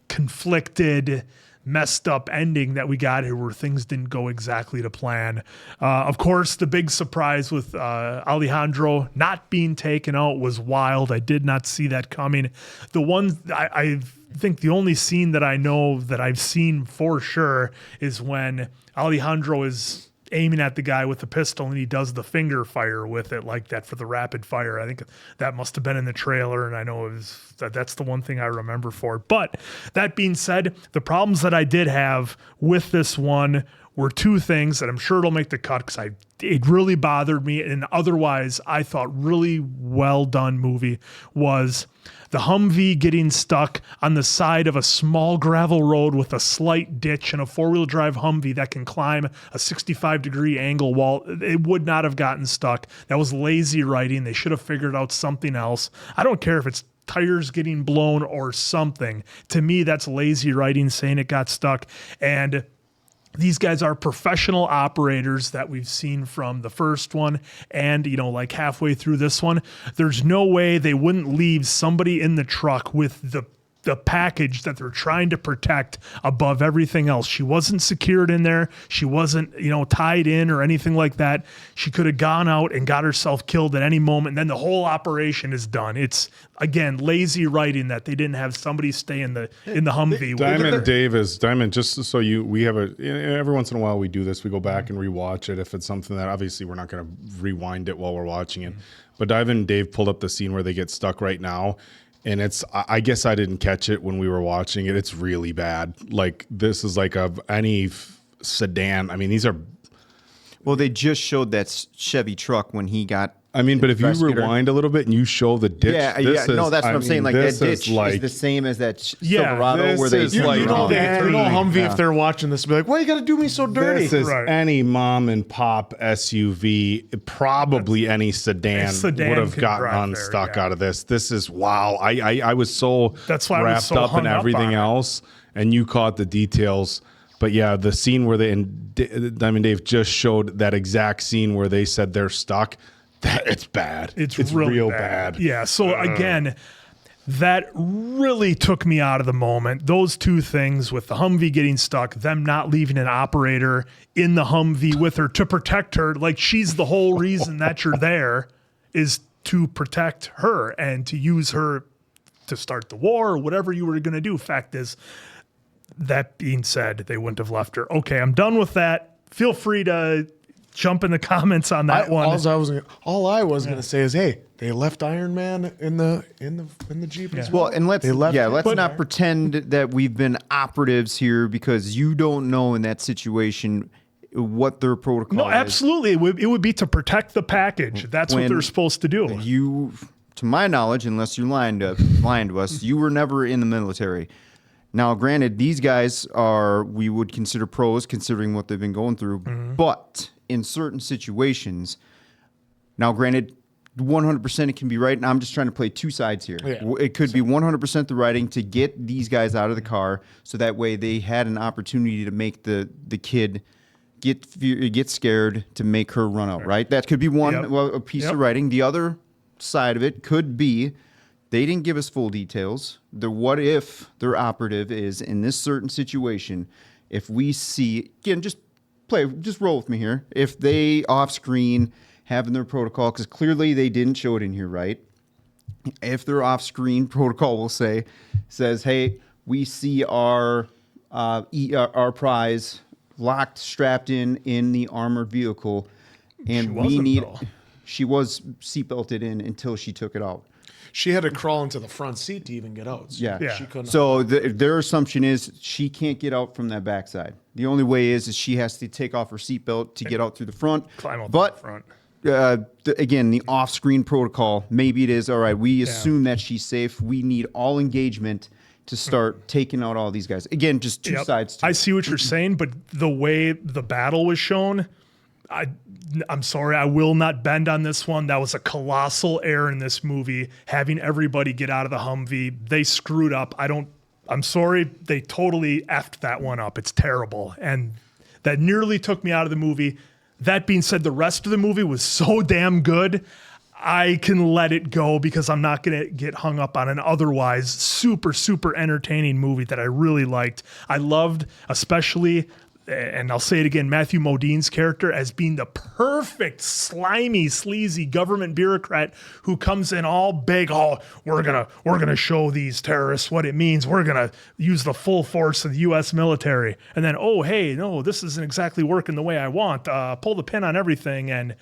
conflicted, messed up ending that we got here, where things didn't go exactly to plan. Of course, the big surprise with Alejandro not being taken out was wild. I did not see that coming. The one I think the only scene that I know that I've seen for sure is when Alejandro is aiming at the guy with the pistol and he does the finger fire with it like that for the rapid fire. I think that must have been in the trailer, and I know that's the one thing I remember for it. But that being said, the problems that I did have with this one were two things that I'm sure it'll make the cut, because it really bothered me, and otherwise I thought really well done movie was the Humvee getting stuck on the side of a small gravel road with a slight ditch, and a four-wheel drive Humvee that can climb a 65-degree angle wall. It would not have gotten stuck. That was lazy writing. They should have figured out something else. I don't care if it's tires getting blown or something. To me, that's lazy writing, saying it got stuck. And these guys are professional operators that we've seen from the first one, and like halfway through this one, there's no way they wouldn't leave somebody in the truck with the package that they're trying to protect above everything else. She wasn't secured in there. She wasn't, tied in or anything like that. She could have gone out and got herself killed at any moment, and then the whole operation is done. It's, again, lazy writing that they didn't have somebody stay in the Humvee. Diamond, just so we have every once in a while we do this, we go back and rewatch it. If it's something that obviously we're not going to rewind it while we're watching it, but Diamond and Dave pulled up the scene where they get stuck right now. And I guess I didn't catch it when we were watching it. It's really bad. Like, this is like any sedan. I mean, these are. Well, they just showed that Chevy truck when he got I mean, but if you investigator. rewind a little bit and you show the ditch, no, that's what I'm saying. Like that ditch like, is the same as that Yeah, Silverado where they is like- You know Humvee, Yeah. if they're watching this, be like, why you got to do me so dirty? This is Right. any mom and pop SUV, probably any sedan A sedan would have could gotten drive unstuck there, yeah. out of this. This is wow. I was so That's why I was wrapped so up in hung up everything on it. else, and you caught the details. But yeah, the scene where they and Diamond Dave just showed that exact scene where they said they're stuck. That it's bad. It's really real bad. Yeah. So again, that really took me out of the moment. Those two things with the Humvee getting stuck, them not leaving an operator in the Humvee with her to protect her, like she's the whole reason that you're there is to protect her and to use her to start the war or whatever you were going to do. Fact is, that being said, they wouldn't have left her. Okay, I'm done with that. Feel free to jump in the comments on that one. All I was gonna say is, hey, they left Iron Man in the Jeep as Well, well. and let's not pretend that we've been operatives here because you don't know in that situation what their protocol No, is. absolutely. It would be to protect the package. That's what When they're supposed to do. You, to my knowledge, unless you're lying to us, you were never in the military. Now, granted, these guys we would consider pros considering what they've been going through, but in certain situations, now granted, 100% it can be right, and I'm just trying to play two sides here. Yeah. It could be 100% the writing to get these guys out of the car so that way they had an opportunity to make the kid get scared to make her run out, right? That could be a piece of writing. The other side of it could be they didn't give us full details. The what if their operative is in this certain situation, if we see, again, just roll with me here. If they off screen having their protocol, because clearly they didn't show it in here, right? If their off screen protocol will says, hey, we see our prize locked, strapped in the armored vehicle, and she was seatbelted in until she took it out. She had to crawl into the front seat to even get out. So she couldn't. So their assumption is she can't get out from that backside. The only way is she has to take off her seatbelt to get out through the front. Climb out but the front. Again, the off-screen protocol, maybe it is, all right, we assume that she's safe. We need all engagement to start taking out all these guys. Again, just two sides to I it. see what you're saying, but the way the battle was shown, I'm sorry, I will not bend on this one. That was a colossal error in this movie, having everybody get out of the Humvee. They screwed up. I'm sorry, they totally effed that one up. It's terrible. And that nearly took me out of the movie. That being said, the rest of the movie was so damn good, I can let it go because I'm not going to get hung up on an otherwise super, super entertaining movie that I really liked. I loved, especially, and I'll say it again, Matthew Modine's character as being the perfect, slimy, sleazy government bureaucrat who comes in all big, we're gonna show these terrorists what it means. We're gonna use the full force of the U.S. military. And then, hey, no, this isn't exactly working the way I want. Pull the pin on everything and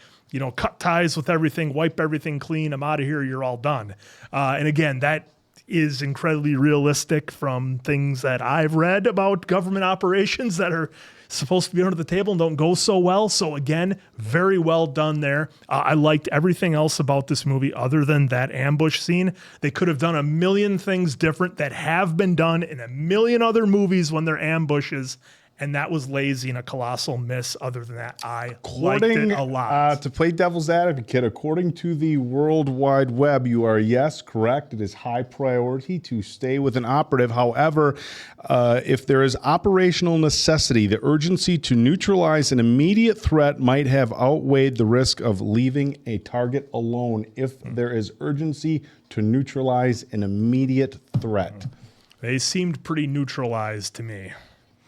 cut ties with everything, wipe everything clean. I'm out of here. You're all done. And again, that is incredibly realistic from things that I've read about government operations that are supposed to be under the table and don't go so well. So again, very well done there. I liked everything else about this movie other than that ambush scene. They could have done a million things different that have been done in a million other movies when they're ambushes. And that was lazy and a colossal miss. Other than that, I liked it a lot. To play devil's advocate, according to the World Wide Web, you are, yes, correct. It is high priority to stay with an operative. However, if there is operational necessity, the urgency to neutralize an immediate threat might have outweighed the risk of leaving a target alone if there is urgency to neutralize an immediate threat. They seemed pretty neutralized to me.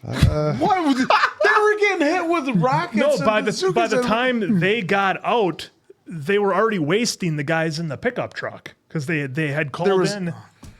What was it? They were getting hit with rockets. No, and by the bazookas time they got out, they were already wasting the guys in the pickup truck because they had called in.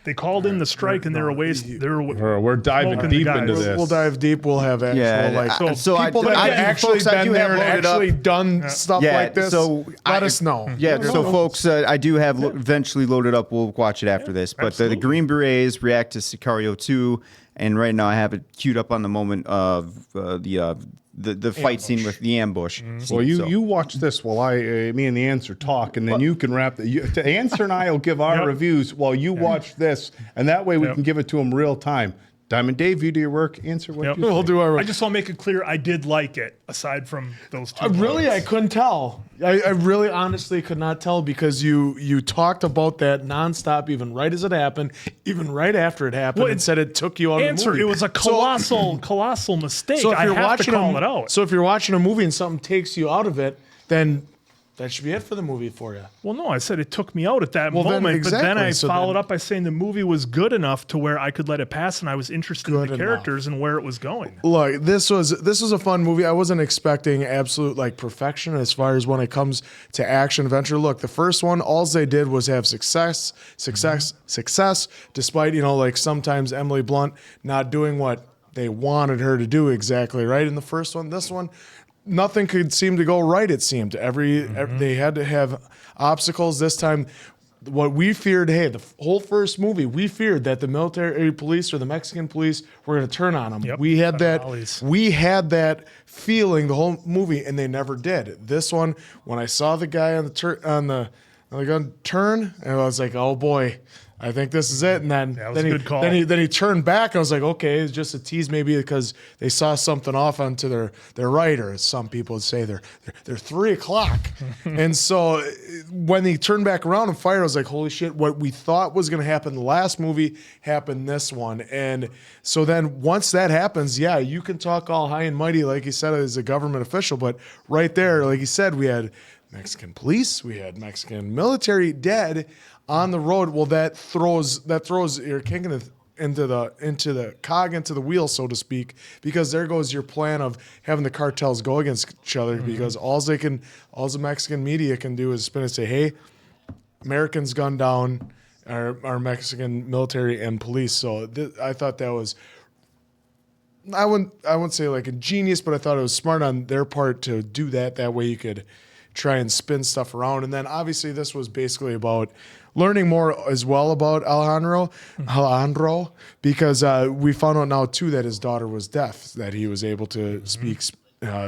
They called in the strike and they were wasting. We're diving deep into this. We'll dive deep. We'll have actual people that have actually been there and actually done stuff like this. So let us know. Yeah, so folks, I do have eventually loaded up. We'll watch it after this. But the Green Berets react to Sicario 2, and right now I have it queued up on the moment of the the fight scene with the ambush. Well, you watch this while me and the Answer talk, and then you can wrap the Answer and I will give our reviews while you watch this, and that way we can give it to them real time. Diamond Dave, you do your work. Answer what you We'll say. do our. I just want to make it clear I did like it, aside from those two. Really, moments. I couldn't tell. I really honestly could not tell because you talked about that nonstop, even right as it happened, even right after it happened, and said it took you out of the movie. It was a colossal mistake. So if I you're have watching to call it out. So if you're watching a movie and something takes you out of it, then that should be it for the movie for you. Well, no, I said it took me out at that Well, then, moment, but then exactly. I So followed then- up by saying the movie was good enough to where I could let it pass, and I was interested in the characters and where it was going. Look, this was a fun movie. I wasn't expecting absolute perfection as far as when it comes to action adventure. Look, the first one, all they did was have success, despite sometimes Emily Blunt not doing what they wanted her to do exactly right in the first one. This one, nothing could seem to go right. It seemed they had to have obstacles. This time, what we feared, the whole first movie, we feared that the military police or the Mexican police were going to turn on them. Yep. We had that feeling the whole movie, and they never did. This one, when I saw the guy on the gun turn, and I was like, oh boy, I think this is it. And then was a good call. then he turned back. I was like, okay, it's just a tease, maybe because they saw something off onto their right, or as some people would say, they're 3 o'clock. And so when he turned back around and fired, I was like, holy shit! What we thought was going to happen the last movie happened this one. And so then once that happens, yeah, you can talk all high and mighty, like you said, as a government official, but right there, like you said, we had Mexican police, we had Mexican military dead on the road. Well, that throws you're kicking it into the cog into the wheel, so to speak, because there goes your plan of having the cartels go against each other, because all the Mexican media can do is spin and say, hey, Americans gunned down our Mexican military and police. So I thought that was, I wouldn't say like a genius, but I thought it was smart on their part to do that. That way you could try and spin stuff around. And then obviously this was basically about learning more as well about Alejandro, because we found out now too that his daughter was deaf, that he was able to speak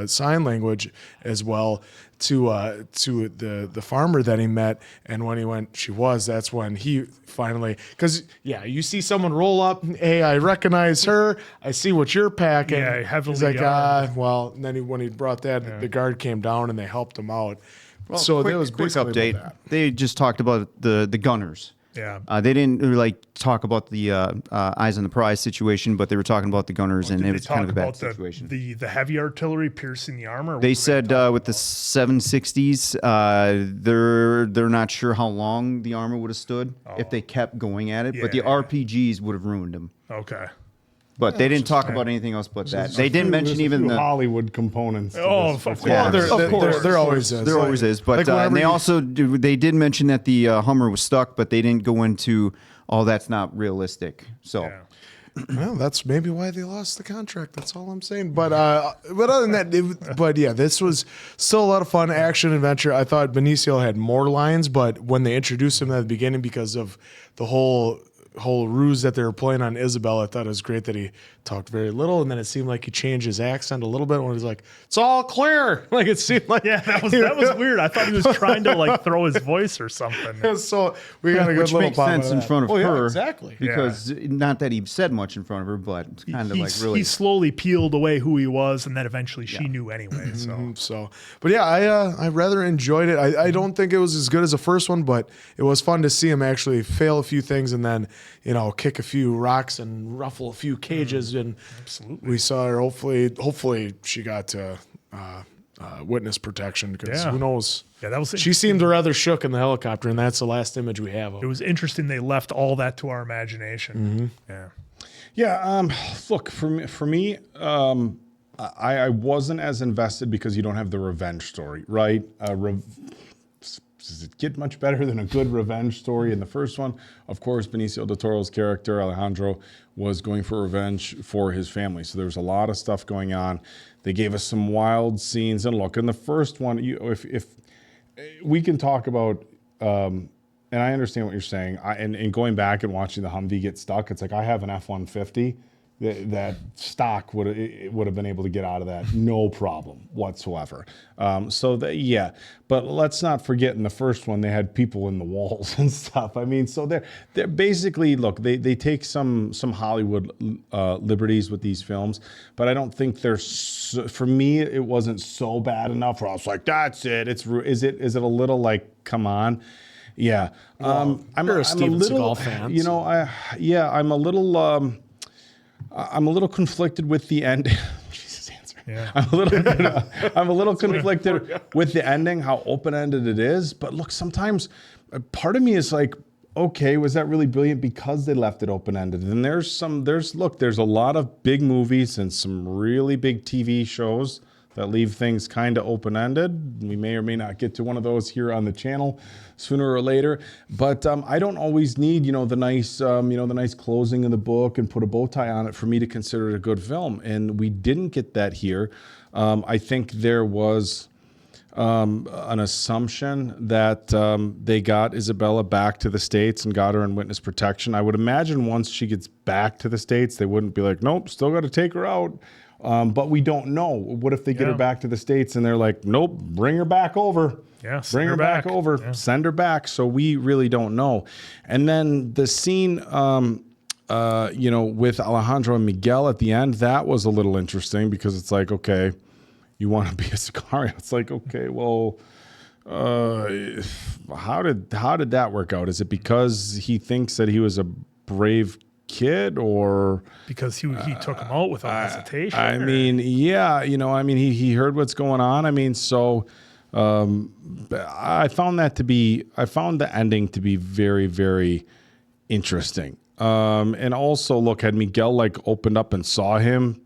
sign language as well to the farmer that he met. And when he went, that's when he finally, because you see someone roll up, hey, I recognize her, I see what you're packing. Yeah, heavily he's like, armed. well, and then when he brought that, the guard came down and they helped him out. Well, so quick, there was quick basically update. about that. They just talked about the gunners. Yeah. They didn't really talk about the eyes on the prize situation, but they were talking about the gunners, and it was kind of a bad situation. The heavy artillery piercing the armor. They said with the 760s, they're not sure how long the armor would have stood if they kept going at it, but the RPGs would have ruined them. Okay. But they didn't talk about anything else but that. They didn't mention even the Hollywood components. Of course. Yeah, Of course. There always is. There always is. But and they did mention that the Hummer was stuck, but they didn't go into, that's not realistic. So. Well, that's maybe why they lost the contract. That's all I'm saying. But other than that, this was still a lot of fun action adventure. I thought Benicio had more lines, but when they introduced him at the beginning, because of the whole ruse that they were playing on Isabella, I thought it was great that he talked very little, and then it seemed like he changed his accent a little bit when he was like, "It's all clear." Like it seemed like that was weird. I thought he was trying to throw his voice or something. So we got a good Which little makes pop sense out in that. front of Oh, yeah, her, exactly. Because not that he said much in front of her, but it's kind of really. He slowly peeled away who he was, and then eventually she knew anyway. But yeah, I rather enjoyed it. I don't think it was as good as the first one, but it was fun to see him actually fail a few things and then kick a few rocks and ruffle a few cages. And absolutely, we saw her. Hopefully, she got to witness protection, because who knows? Yeah, that was. She seemed rather shook in the helicopter, and that's the last image we have of her. It was interesting. They left all that to our imagination. Yeah. Yeah. Look, for me, I wasn't as invested because you don't have the revenge story, right? Does it get much better than a good revenge story? In the first one, of course, Benicio del Toro's character, Alejandro, was going for revenge for his family. So there was a lot of stuff going on. They gave us some wild scenes. And look, in the first one, if we can talk about, and I understand what you're saying, and going back and watching the Humvee get stuck, it's like I have an F-150, that stock would have been able to get out of that no problem whatsoever. Yeah, but let's not forget in the first one they had people in the walls and stuff. I mean, so they're basically, look, they take some Hollywood liberties with these films, but I don't think they're for me it wasn't so bad enough where I was like, that's it. Is it a little like, come on? Yeah, Well, I'm you're a a Steven little Seagal fan. You know, I'm a little conflicted with the end. Jesus, answer. Yeah. I'm a little conflicted with the ending, how open-ended it is. But look, sometimes part of me is like, okay, was that really brilliant because they left it open-ended? And there's a lot of big movies and some really big TV shows that leave things kind of open-ended. We may or may not get to one of those here on the channel sooner or later. But I don't always need, the nice closing of the book and put a bow tie on it for me to consider it a good film. And we didn't get that here. I think there was an assumption that they got Isabela back to the States and got her in witness protection. I would imagine once she gets back to the States, they wouldn't be like, nope, still got to take her out. But we don't know. What if they get her back to the States and they're like, nope, bring her back over. Yeah, bring her back over. Yeah. Send her back. So we really don't know. And then the scene, with Alejandro and Miguel at the end, that was a little interesting because it's like, okay, you want to be a Sicario. It's like, okay, well, how did that work out? Is it because he thinks that he was a brave kid, or because he took him out without hesitation? I mean, yeah, he heard what's going on. I mean, so I found the ending to be very, very interesting. And also, look, had Miguel opened up and saw him,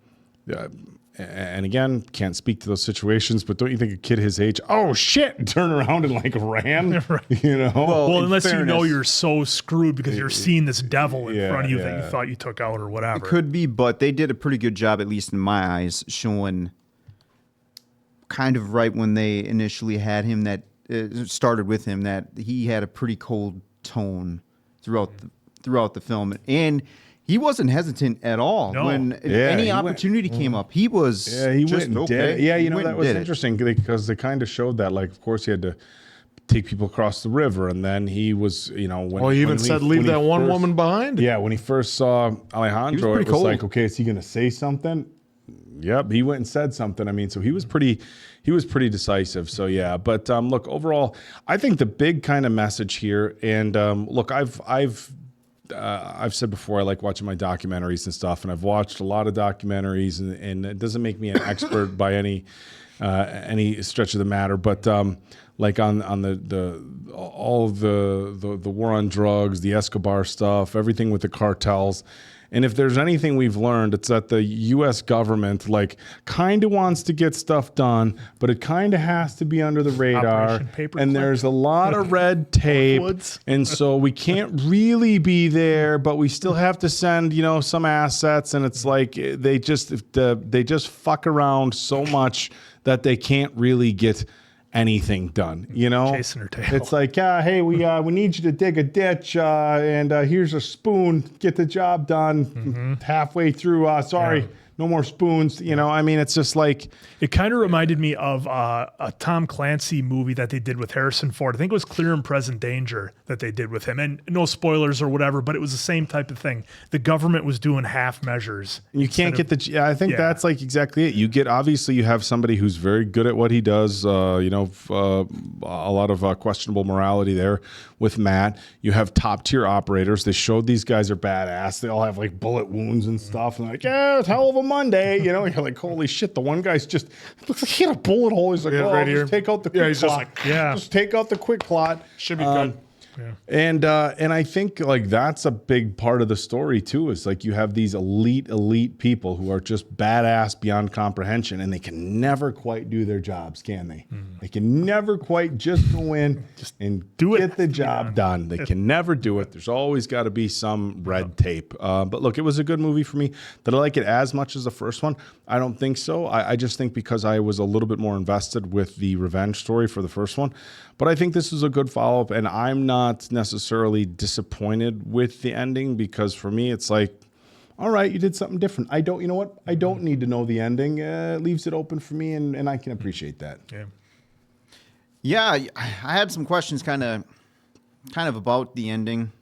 and again, can't speak to those situations, but don't you think a kid his age, oh shit, turn around and ran, Well, unless you're so screwed because you're seeing this devil in front of you that you thought you took out or whatever. It could be, but they did a pretty good job, at least in my eyes, showing kind of right when they initially had him that started with him that he had a pretty cold tone throughout the film, and he wasn't hesitant at all. No. When any opportunity came up, he was he just went okay. Yeah, that was interesting because they kind of showed that, of course, he had to take people across the river, and then he was, he even said leave that one woman behind. Yeah, when he first saw Alejandro, it was like, okay, is he going to say something? Yep, he went and said something. I mean, so he was pretty decisive. So yeah, but look, overall, I think the big kind of message here, and look, I've said before I like watching my documentaries and stuff, and I've watched a lot of documentaries, and it doesn't make me an expert by any stretch of the matter, but like on all the war on drugs, the Escobar stuff, everything with the cartels. And if there's anything we've learned, it's that the U.S. government kind of wants to get stuff done, but it kind of has to be under the radar. And there's a lot of red tape, and so we can't really be there, but we still have to send some assets. And it's like they just fuck around so much that they can't really get anything done, chasing her tail. It's like, hey, we need you to dig a ditch, and here's a spoon. Get the job done. Mm-hmm. Halfway through, sorry, no more spoons. I mean, it's just like it kind of reminded me of a Tom Clancy movie that they did with Harrison Ford. I think it was Clear and Present Danger that they did with him, and no spoilers or whatever, but it was the same type of thing. The government was doing half measures. You can't get I think that's exactly it. You have somebody who's very good at what he does. A lot of questionable morality there with Matt. You have top tier operators. They showed these guys are badass. They all have bullet wounds and stuff, and they're like, yeah, it's hell of a Monday. You're like, holy shit. The one guy's just looks like he had a bullet hole. He's like, just take out the quick plot. Just take out the quick plot. Should be good. Yeah. And I think that's a big part of the story too, is you have these elite people who are just badass beyond comprehension, and they can never quite do their jobs, can they? They can never quite just go in and get the job done. They can never do it. There's always got to be some red tape. But look, it was a good movie for me. Did I like it as much as the first one? I don't think so. I just think because I was a little bit more invested with the revenge story for the first one. But I think this is a good follow-up, and I'm not necessarily disappointed with the ending because for me, it's like, all right, you did something different. You know what? I don't need to know the ending. It leaves it open for me, and I can appreciate that. Yeah. Yeah, I had some questions kind of about the ending.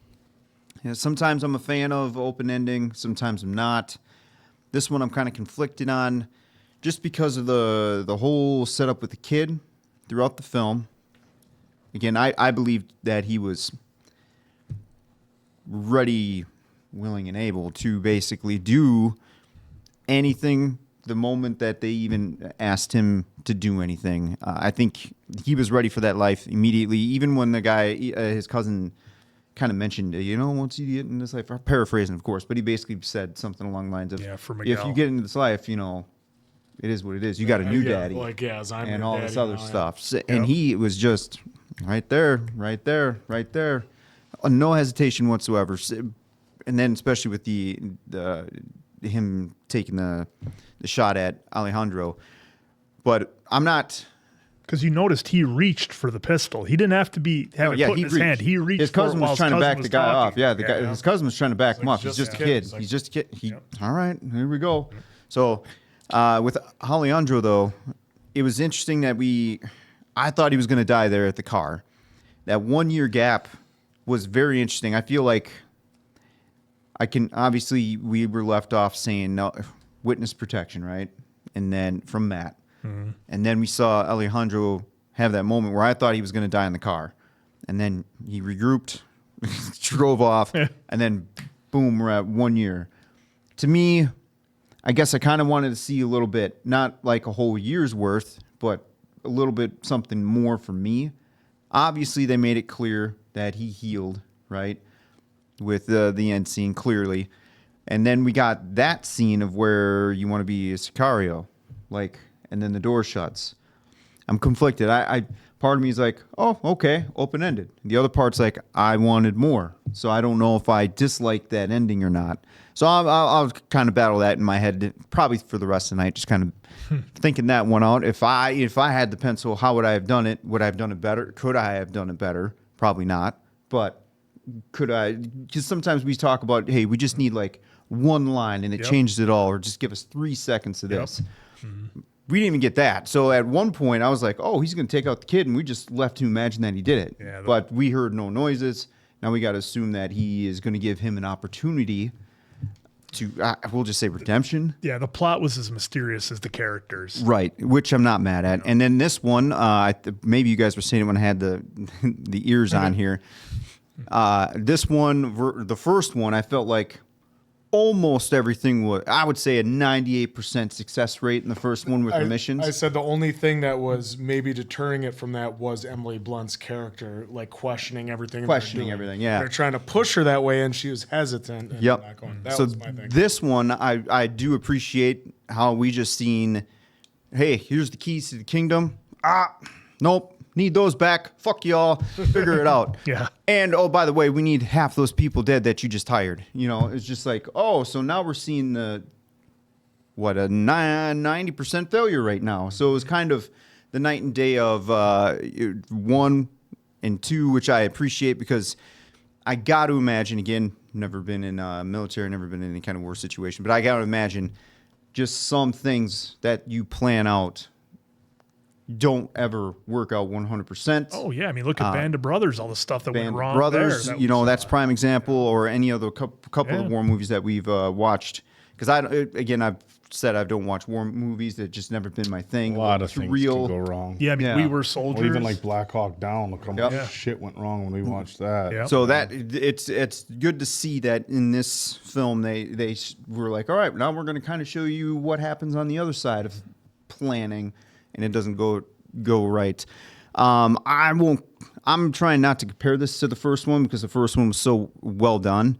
You know, sometimes I'm a fan of open ending, sometimes I'm not. This one I'm kind of conflicted on just because of the whole setup with the kid throughout the film. Again, I believe that he was ready, willing, and able to basically do anything the moment that they even asked him to do anything. I think he was ready for that life immediately, even when the guy, his cousin, kind of mentioned, once you get in this life, I'm paraphrasing, of course, but he basically said something along the lines of, for if Miguel. you get into this life, it is what it is. You got a new daddy. I'm and your all daddy this other now, yeah. stuff. And he was just right there. No hesitation whatsoever. And then especially with the him taking the shot at Alejandro. But I'm not... Because you noticed he reached for the pistol. He didn't have to have it put in his hand. He reached. His cousin was trying to back the guy off. Yeah, guy. His cousin was trying to back him off. He's just a kid. He's just a kid. All right, here we go. So with Alejandro, though, it was interesting that I thought he was going to die there at the car. That 1 year gap was very interesting. I feel like obviously we were left off saying no witness protection, right? And then from Matt. Mm-hmm. And then we saw Alejandro have that moment where I thought he was going to die in the car. And then he regrouped, drove off, and then boom, we're at 1 year. To me, I guess I kind of wanted to see a little bit, not like a whole year's worth, but a little bit something more for me. Obviously, they made it clear that he healed, right? With the end scene, clearly. And then we got that scene of where you want to be a Sicario, and then the door shuts. I'm conflicted. Part of me is like, oh, okay, open-ended. The other part's like, I wanted more. So I don't know if I dislike that ending or not. So I'll kind of battle that in my head, probably for the rest of the night, just kind of thinking that one out. If I had the pencil, how would I have done it? Would I have done it better? Could I have done it better? Probably not. But could I? Because sometimes we talk about, hey, we just need one line and it changes it all, or just give us 3 seconds of this. Mm-hmm. We didn't even get that. So at one point, I was like, oh, he's going to take out the kid, and we just left to imagine that he did it. Yeah, but we heard no noises. Now we got to assume that he is going to give him an opportunity to, we'll just say redemption. Yeah, the plot was as mysterious as the characters. Right, which I'm not mad at. And then this one, maybe you guys were saying it when I had the ears on here. This one, the first one, I felt like almost everything was, I would say, a 98% success rate in the first one with the missions. I said the only thing that was maybe deterring it from that was Emily Blunt's character, questioning everything. Yeah. They're trying to push her that way, and she was hesitant. And yep. not going. That so was my thing. This one, I do appreciate how we just seen, hey, here's the keys to the kingdom. Nope. Need those back. Fuck y'all. Figure it out. Yeah. And, oh, by the way, we need half those people dead that you just hired. It's just like, oh, so now we're seeing a 90% failure rate now. So it was kind of the night and day of 1 and 2, which I appreciate because I got to imagine, again, never been in military, never been in any kind of war situation, but I got to imagine just some things that you plan out don't ever work out 100%. Oh, yeah. I mean, look at Band of Brothers, all the stuff that went wrong Brothers, there. That's prime example, or any other couple of war movies that we've watched. Because I've said I don't watch war movies. They've just never been my thing. A lot of things can go wrong. Yeah, I mean, We Were Soldiers. Or even like Black Hawk Down. Look how much shit went wrong when we watched that. Yep. So that it's good to see that in this film they were like, all right, now we're going to kind of show you what happens on the other side of planning. And it doesn't go right. I'm trying not to compare this to the first one because the first one was so well done.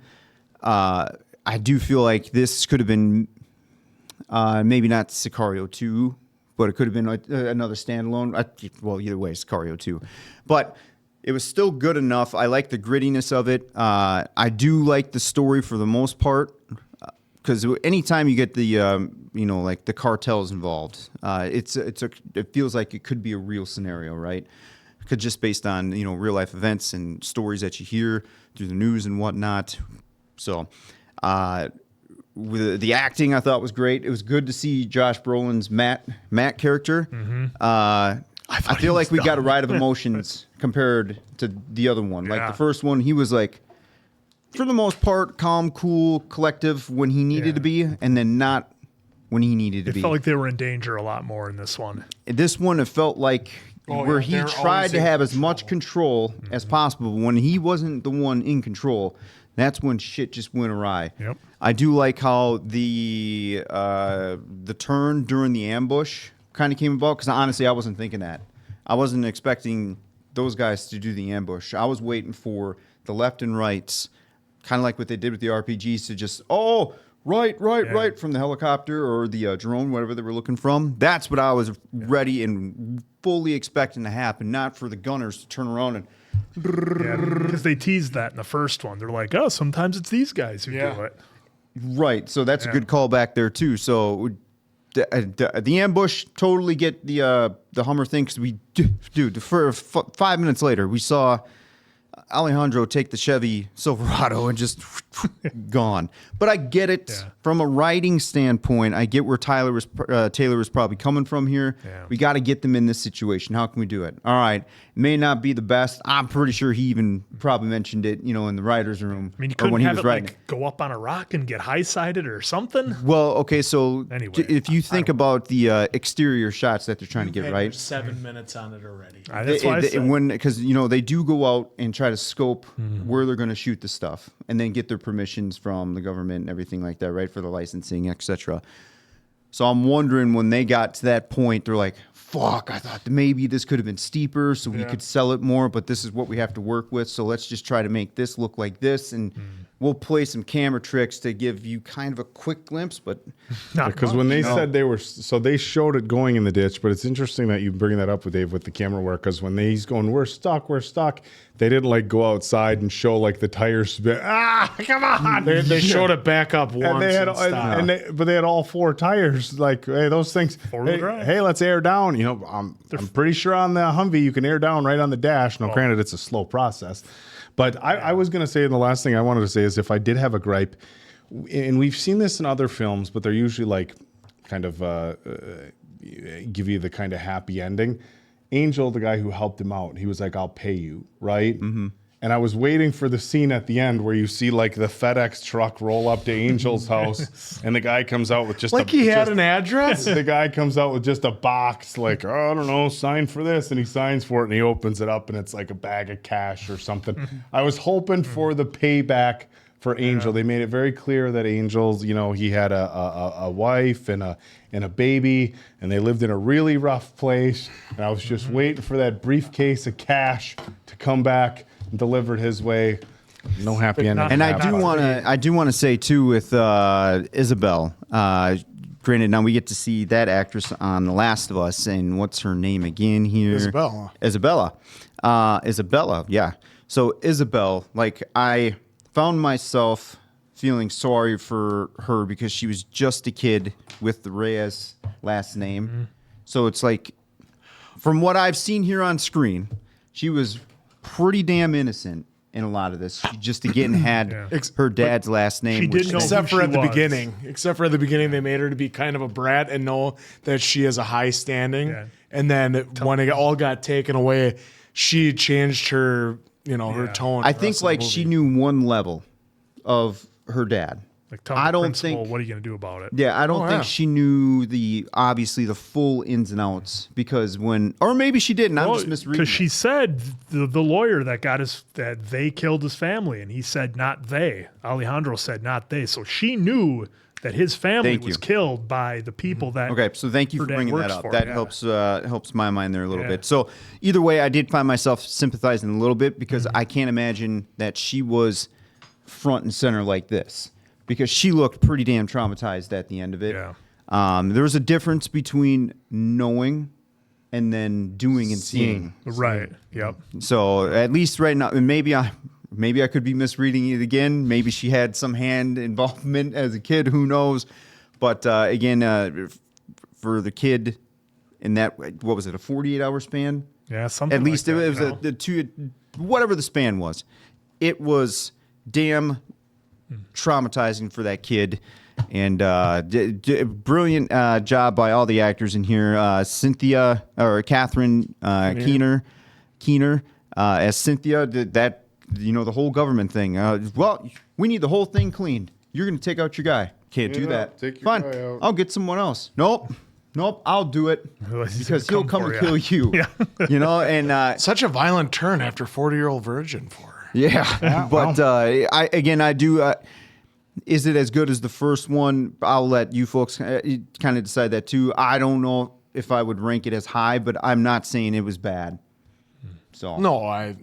I do feel like this could have been maybe not Sicario 2, but it could have been another standalone. Well, either way, Sicario 2. But it was still good enough. I like the grittiness of it. I do like the story for the most part. Because anytime you get the the cartels involved, it feels like it could be a real scenario, right? Because just based on real life events and stories that you hear through the news and whatnot. So with the acting, I thought was great. It was good to see Josh Brolin's Matt character. I feel like we got a ride of emotions compared to the other one. Like the first one, he was like, for the most part, calm, cool, collective when he needed to be, and then not when he needed to be. It felt like they were in danger a lot more in this one. This one, it felt like where he tried to have as much control as possible. When he wasn't the one in control, that's when shit just went awry. Yep. I do like how the turn during the ambush kind of came about, because honestly, I wasn't thinking that. I wasn't expecting those guys to do the ambush. I was waiting for the left and rights, kind of like what they did with the RPGs, to just, right from the helicopter or the drone, whatever they were looking from. That's what I was ready and fully expecting to happen, not for the gunners to turn around and... Because they teased that in the first one. They're like, oh, sometimes it's these guys who do it. Right, so that's a good callback there, too. So the ambush, totally get the Hummer thing, because for 5 minutes later, we saw Alejandro take the Chevy Silverado and just gone. But I get it from a writing standpoint. I get where Taylor was probably coming from here. We got to get them in this situation. How can we do it? All right, may not be the best. I'm pretty sure he even probably mentioned it, in the writer's room. I mean, you couldn't have it go up on a rock and get high-sided or something? Well, okay, so if you think about the exterior shots that they're trying to get right. 7 minutes on it already. That's why I said. Because, they do go out and try to scope where they're going to shoot the stuff and then get their permissions from the government and everything like that, right, for the licensing, etc. So I'm wondering, when they got to that point, they're like, fuck, I thought that maybe this could have been steeper so we could sell it more, but this is what we have to work with, so let's just try to make this look like this, and we'll play some camera tricks to give you kind of a quick glimpse, but because when they said they showed it going in the ditch, but it's interesting that you bring that up with Dave with the camera work, because when he's going, we're stuck, they didn't go outside and show the tires. Come on! They showed it back up once, but they had all four tires. Hey, those things. Hey, let's air down. I'm pretty sure on the Humvee you can air down right on the dash. Now, granted, it's a slow process. But I was going to say, and the last thing I wanted to say is, if I did have a gripe, and we've seen this in other films, but they're usually kind of give you the kind of happy ending. Angel, the guy who helped him out, he was like, I'll pay you, right? Mm-hmm. And I was waiting for the scene at the end where you see the FedEx truck roll up to Angel's house, and the guy comes out with just he had an address? The guy comes out with just a box, I don't know, sign for this, and he signs for it, and he opens it up, and it's like a bag of cash or something. I was hoping for the payback for Angel. They made it very clear that Angel's, he had a wife and a baby, and they lived in a really rough place, and I was just waiting for that briefcase of cash to come back and delivered his way. No happy ending. And I do want to say too, with Isabel, granted, now we get to see that actress on The Last of Us, and what's her name again here? Isabella, yeah. So Isabel, I found myself feeling sorry for her, because she was just a kid with the Reyes last name. So it's from what I've seen here on screen, she was pretty damn innocent in a lot of this. She just again had her dad's last name. She didn't know except for at the beginning. Except for at the beginning, they made her to be kind of a brat and know that she has a high standing. Yeah. And then when it all got taken away, she changed her, her tone. I think she knew one level of her dad. I don't think. What are you going to do about it? Yeah, I don't think she knew obviously the full ins and outs, because or maybe she didn't. I'm just misreading. Because she said the lawyer that they killed his family, and he said not they. Alejandro said not they. So she knew that his family was killed by the people that. Okay, so thank you for bringing that up. That helps my mind there a little bit. So either way, I did find myself sympathizing a little bit, because I can't imagine that she was front and center like this, because she looked pretty damn traumatized at the end of it. Yeah. There was a difference between knowing and then doing and seeing. Right. Yep. So at least right now, and maybe I could be misreading it again. Maybe she had some hand involvement as a kid. Who knows? But again, for the kid in that, what was it, a 48-hour span? Yeah, something. At least it was the two, whatever the span was. It was damn traumatizing for that kid, And brilliant job by all the actors in here. Catherine Keener as Cynthia did that. The whole government thing. Well, we need the whole thing cleaned. You're going to take out your guy. Can't do that. Take your Fine. guy out. I'll get someone else. Nope. I'll do it because he'll come and kill you. Yeah. And such a violent turn after 40-year-old virgin for her. Yeah. But I do. Is it as good as the first one? I'll let you folks kind of decide that too. I don't know if I would rank it as high, but I'm not saying it was bad. So no, I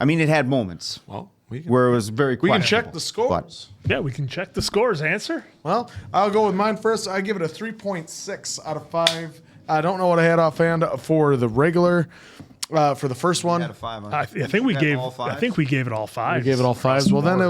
mean, it had moments. Well, where it was very. We can check the scores. Yeah, we can check the scores. Answer. Well, I'll go with mine first. I give it a 3.6 out of 5. I don't know what I had offhand for the regular. For the first one, I think we gave. I think we gave it all 5. We gave it all 5s. Well, then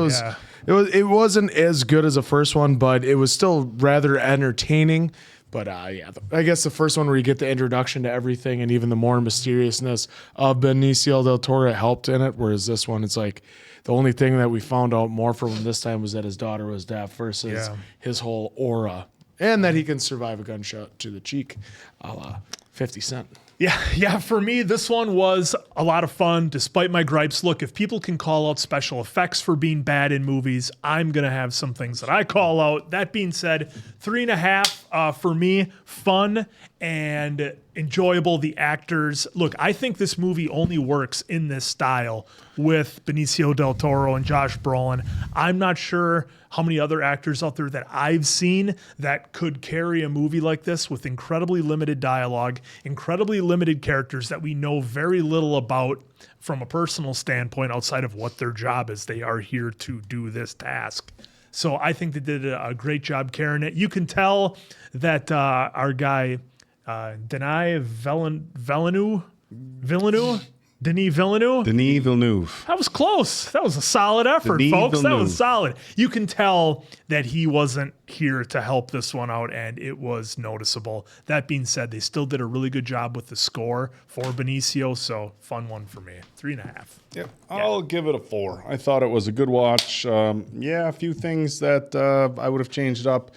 it wasn't as good as the first one, but it was still rather entertaining. But I guess the first one where you get the introduction to everything and even the more mysteriousness of Benicio del Toro helped in it. Whereas this one, it's like the only thing that we found out more from him this time was that his daughter was deaf versus his whole aura, and that he can survive a gunshot to the cheek, a la 50 Cent. Yeah. For me, this one was a lot of fun, despite my gripes. Look, if people can call out special effects for being bad in movies, I'm going to have some things that I call out. That being said, 3.5 for me, fun and enjoyable. The actors. Look, I think this movie only works in this style with Benicio del Toro and Josh Brolin. I'm not sure how many other actors out there that I've seen that could carry a movie like this with incredibly limited dialogue, incredibly limited characters that we know very little about from a personal standpoint outside of what their job is. They are here to do this task. So I think they did a great job carrying it. You can tell that our guy, Denis Villeneuve. Denis Villeneuve. That was close. That was a solid effort, folks. That was solid. You can tell that he wasn't here to help this one out, and it was noticeable. That being said, they still did a really good job with the score for Benicio, so fun one for me. 3.5. Yep. I'll give it a 4. I thought it was a good watch. A few things that I would have changed up,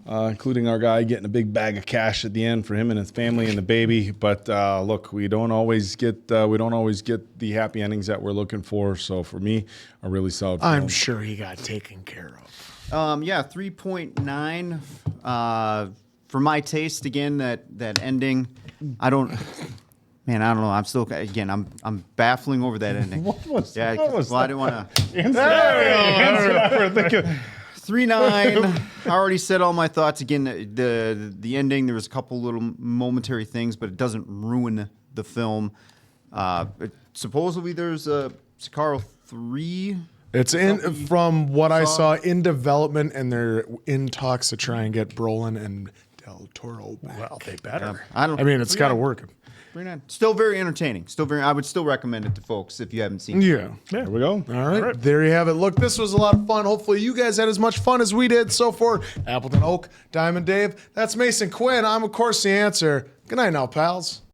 including our guy getting a big bag of cash at the end for him and his family and the baby. But look, we don't always get the happy endings that we're looking for. So for me, a really solid film. I'm sure he got taken care of. 3.9 for my taste. Again, that ending, I don't know. I'm still I'm baffling over that ending. What was I didn't want to. 3.9. I already said all my thoughts. Again, the ending. There was a couple little momentary things, but it doesn't ruin the film. Supposedly, there's a Sicario 3. It's from what I saw in development, and they're in talks to try and get Brolin and Del Toro back. Well, they better. It's got to work. 3.9. Still very entertaining. I would still recommend it to folks if you haven't seen it. Yeah. There we go. All right. There you have it. Look, this was a lot of fun. Hopefully you guys had as much fun as we did. So for Appleton Oak, Diamond Dave, that's Mason Quinn. I'm, of course, the answer. Good night now, pals.